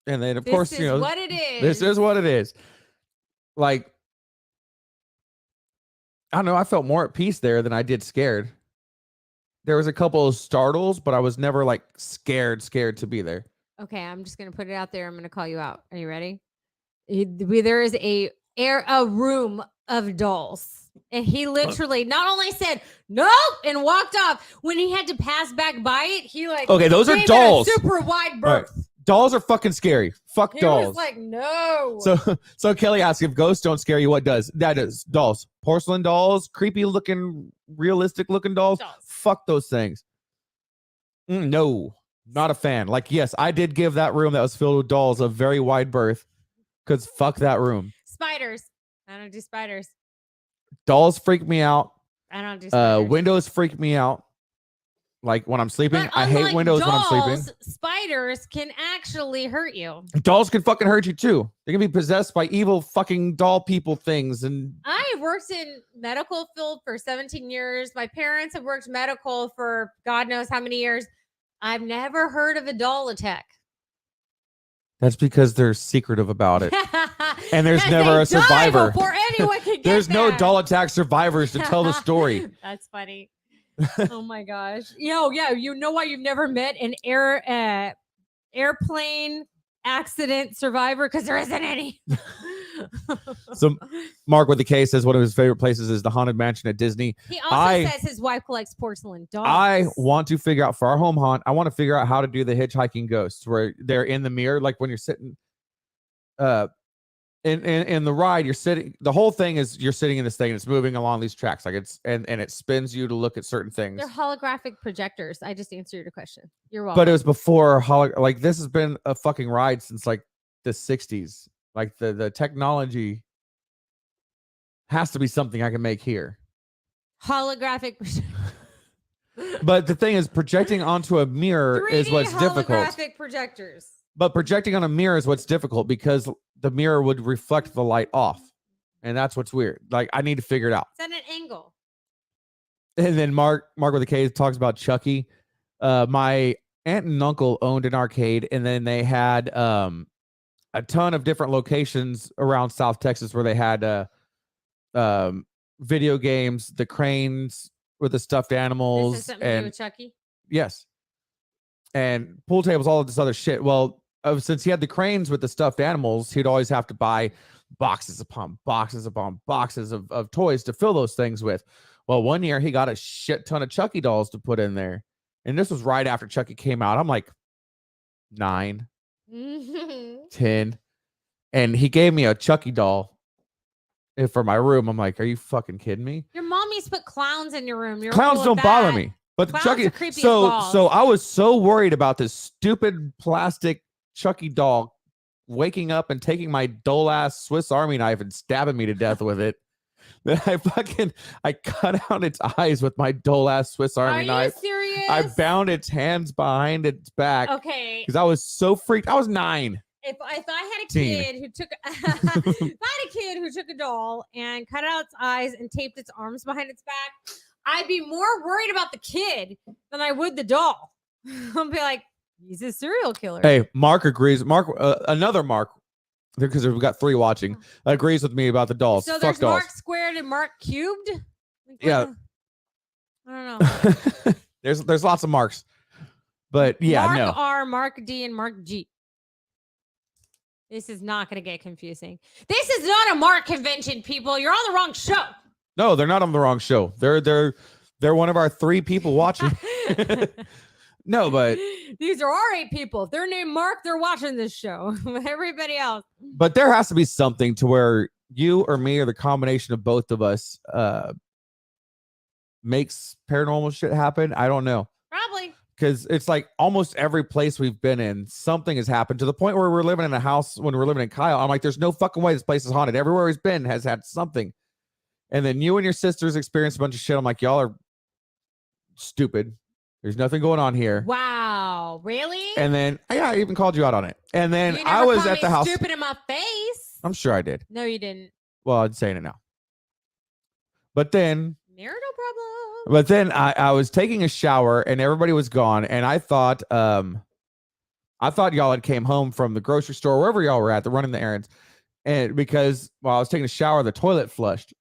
And then of course, this is what it is. This is what it is. Like, I don't know, I felt more at peace there than I did scared. There was a couple of startles, but I was never like scared to be there. Okay, I'm just gonna put it out there. I'm gonna call you out. Are you ready? There is a room of dolls, and he literally not only said no and walked off. When he had to pass back by it, he like okay, those are gave it a dolls. super wide berth. Right. Dolls are fucking scary. Fuck He dolls. was like, no. So Kelly asked if ghosts don't scare you, what does? That is dolls. Porcelain dolls, creepy looking, realistic looking dolls. Fuck those things. No, not a fan. Like, yes, I did give that room that was filled with dolls a very wide berth because fuck that room. Spiders. I don't do spiders. Dolls freak me out. I don't do spiders. Windows freak me out. Like when I'm sleeping, But I hate windows dolls, when I'm sleeping. Spiders can actually hurt you. Dolls can fucking hurt you too. They can be possessed by evil fucking doll people things. And I worked in medical field for 17 years. My parents have worked medical for God knows how many years. I've never heard of a doll attack. that's because they're secretive about it. And there's never a survivor. Before anyone can get There's no there. doll attack survivors to tell the story. That's funny. Oh my gosh. Yeah. You know why you've never met an airplane accident survivor? Because there isn't any. So Mark with the K says one of his favorite places is the Haunted Mansion at Disney. He also says his wife collects porcelain dolls. I want to figure out for our home haunt, I want to figure out how to do the hitchhiking ghosts where they're in the mirror, like when you're sitting in the ride, you're sitting, the whole thing is you're sitting in this thing and it's moving along these tracks, like it's and it spins you to look at certain things. They're holographic projectors. I just answered your question. You're welcome. But it was before like this has been a fucking ride since like the 60s. Like the technology has to be something I can make here. Holographic. But the thing is, projecting onto a mirror is what's difficult. Holographic projectors. But projecting on a mirror is what's difficult because the mirror would reflect the light off. And that's what's weird. Like, I need to figure it out. It's at an angle. And then Mark with a K talks about Chucky. My aunt and uncle owned an arcade, and then they had a ton of different locations around South Texas where they had video games, the cranes with the stuffed animals. This is something to do with Chucky? Yes. And pool tables, all of this other shit. Well, since he had the cranes with the stuffed animals, he'd always have to buy boxes upon boxes upon boxes of toys to fill those things with. Well, one year he got a shit ton of Chucky dolls to put in there. And this was right after Chucky came out. I'm like 9, 10. And he gave me a Chucky doll for my room. I'm like, are you fucking kidding me? Your mom used to put clowns in your room. Clowns don't bother me. But the Chucky, so I was so worried about this stupid plastic Chucky doll waking up and taking my dull ass Swiss Army knife and stabbing me to death with it. Then I cut out its eyes with my dull ass Swiss Army knife. Are you serious? I bound its hands behind its back. Okay. Because I was so freaked. I was 9. If I had a kid who took a doll and cut out its eyes and taped its arms behind its back, I'd be more worried about the kid than I would the doll. I'll be like, he's a serial killer. Hey, Mark agrees. Mark, another Mark, because we've got 3 watching, agrees with me about the dolls. So Fuck there's dolls. Mark squared and Mark cubed? Yeah. I don't know. There's lots of Marks. But yeah, Mark no. R, Mark D, and Mark G. This is not going to get confusing. This is not a Mark convention, people. You're on the wrong show. No, they're not on the wrong show. They're one of our 3 people watching. No, but these are our 8 people. If they're named Mark, they're watching this show. Everybody else. But there has to be something to where you or me or the combination of both of us makes paranormal shit happen. I don't know. Probably. Because it's like almost every place we've been in, something has happened to the point where we're living in a house when we're living in Kyle. I'm like, there's no fucking way this place is haunted. Everywhere he's been has had something. And then you and your sisters experienced a bunch of shit. I'm like, y'all are stupid. There's nothing going on here. Wow. Really? And then, yeah, I even called you out on it. And then You never I was called at the me house. stupid in my face. I'm sure I did. No, you didn't. Well, I'm saying it now. But then Marital problem. But then I was taking a shower and everybody was gone, and I thought y'all had came home from the grocery store, wherever y'all were at, the running the errands, and because while I was taking a shower, the toilet flushed,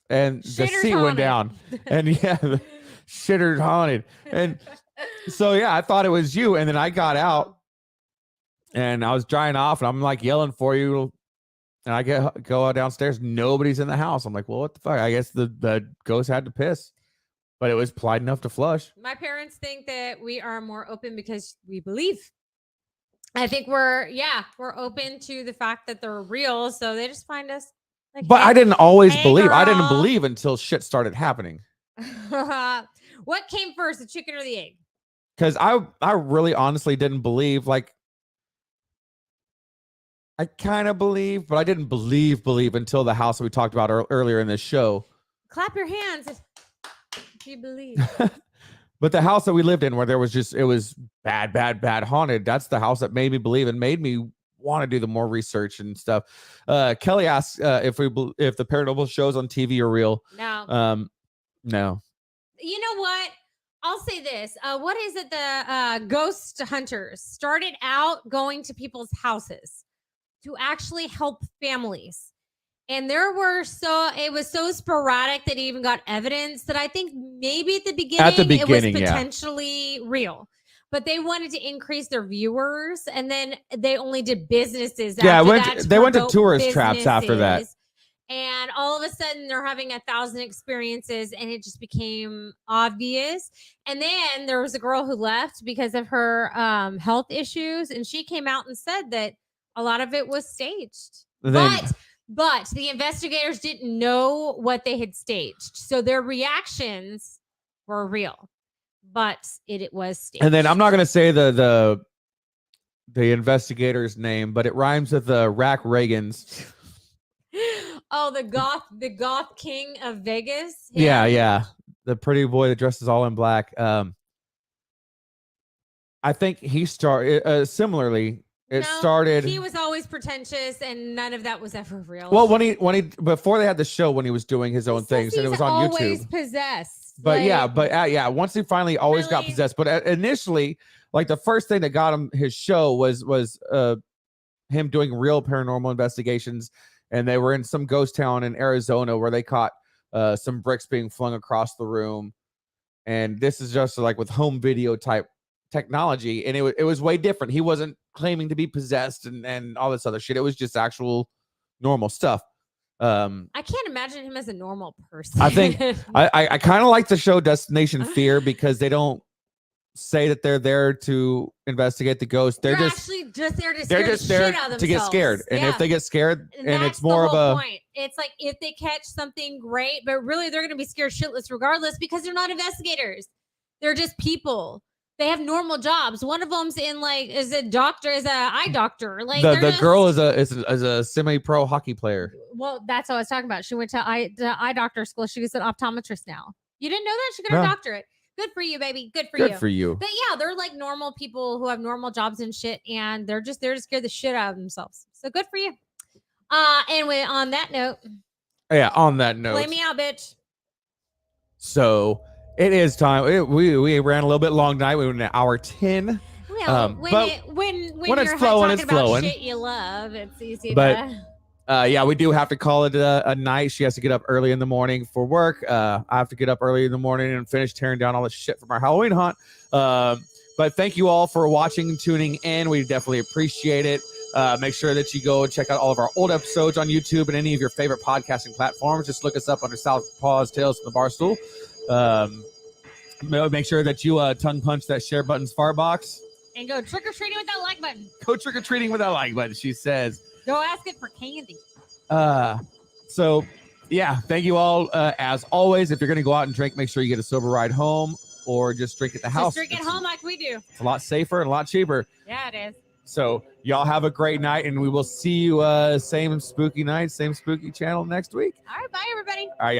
and the Shitter's seat went haunted. down, and yeah, the shitter haunted, and so yeah, I thought it was you, and then I got out, and I was drying off, and I'm like yelling for you. And I go downstairs. Nobody's in the house. I'm like, well, what the fuck? I guess the ghost had to piss, but it was polite enough to flush. My parents think that we are more open because we believe. I think we're open to the fact that they're real. So they just find us. Like, But I didn't always hey, believe. I didn't girl. believe until shit started happening. What came first, the chicken or the egg? Because I really honestly didn't believe. Like, I kind of believe, but I didn't believe until the house that we talked about earlier in this show. Clap your hands if you believe. But the house that we lived in, where there was it was bad haunted. That's the house that made me believe and made me want to do the more research and stuff. Kelly asks if the paranormal shows on TV are real. No. No. You know what? I'll say this. What is it? The ghost hunters started out going to people's houses to actually help families. And it was so sporadic that it even got evidence that I think maybe at the beginning it was potentially real. But they wanted to increase their viewers, and then they only did businesses. Yeah, they went to tourist traps after that. And all of a sudden they're having 1,000 experiences, and it just became obvious. And then there was a girl who left because of her health issues, and she came out and said that a lot of it was staged. But the investigators didn't know what they had staged. So their reactions were real. But it was staged. And then I'm not going to say the investigator's name, but it rhymes with Rack Reagan's. Oh, the goth king of Vegas. Yeah. The pretty boy that dresses all in black. I think he started similarly. Started. He was always pretentious, and none of that was ever real. Well, when he before they had the show, when he was doing his own things, and it was on YouTube. Always possessed. But once he finally always got possessed. But initially, like the first thing that got him his show was him doing real paranormal investigations, and they were in some ghost town in Arizona where they caught some bricks being flung across the room, and this is just like with home video type technology, and it was way different. He wasn't claiming to be possessed and all this other shit. It was just actual normal stuff. I can't imagine him as a normal person. I think I kind of like the show Destination Fear because they don't say that they're there to investigate the ghost. They're actually just there to they're just there to get scared. And if they get scared, and it's more of a point. It's like if they catch something great, but really they're going to be scared shitless regardless because they're not investigators. They're just people. They have normal jobs. One of them's in is a eye doctor. Like the girl is a semi-pro hockey player. Well, that's what I was talking about. She went to eye doctor school. She's an optometrist now. You didn't know that? She got her doctorate. Good for you, baby. Good for you. But yeah, they're like normal people who have normal jobs and shit, and they're just there to scare the shit out of themselves. So good for you. Anyway, on that note. Yeah, on that note. Play me out, bitch. So it is time. We ran a little bit long tonight. We went an hour 10. Well, when it's you're flowing, talking it's about flowing. shit you love, it's easy to... yeah, we do have to call it a night. She has to get up early in the morning for work. I have to get up early in the morning and finish tearing down all the shit from our Halloween hunt. But thank you all for watching and tuning in. We definitely appreciate it. Make sure that you go and check out all of our old episodes on YouTube and any of your favorite podcasting platforms. Just look us up under Southpaw's Tales from the Barstool. Make sure that you tongue punch that share button's fart box. And go trick-or-treating with that like button. Go trick-or-treating with that like button, she says. Go ask it for candy. So, yeah, thank you all. As always, if you're going to go out and drink, make sure you get a sober ride home or just drink at the house. Just drink at home like we do. It's a lot safer and a lot cheaper. Yeah, it is. So y'all have a great night, and we will see you same spooky night, same spooky channel next week. All right, bye, everybody. All right.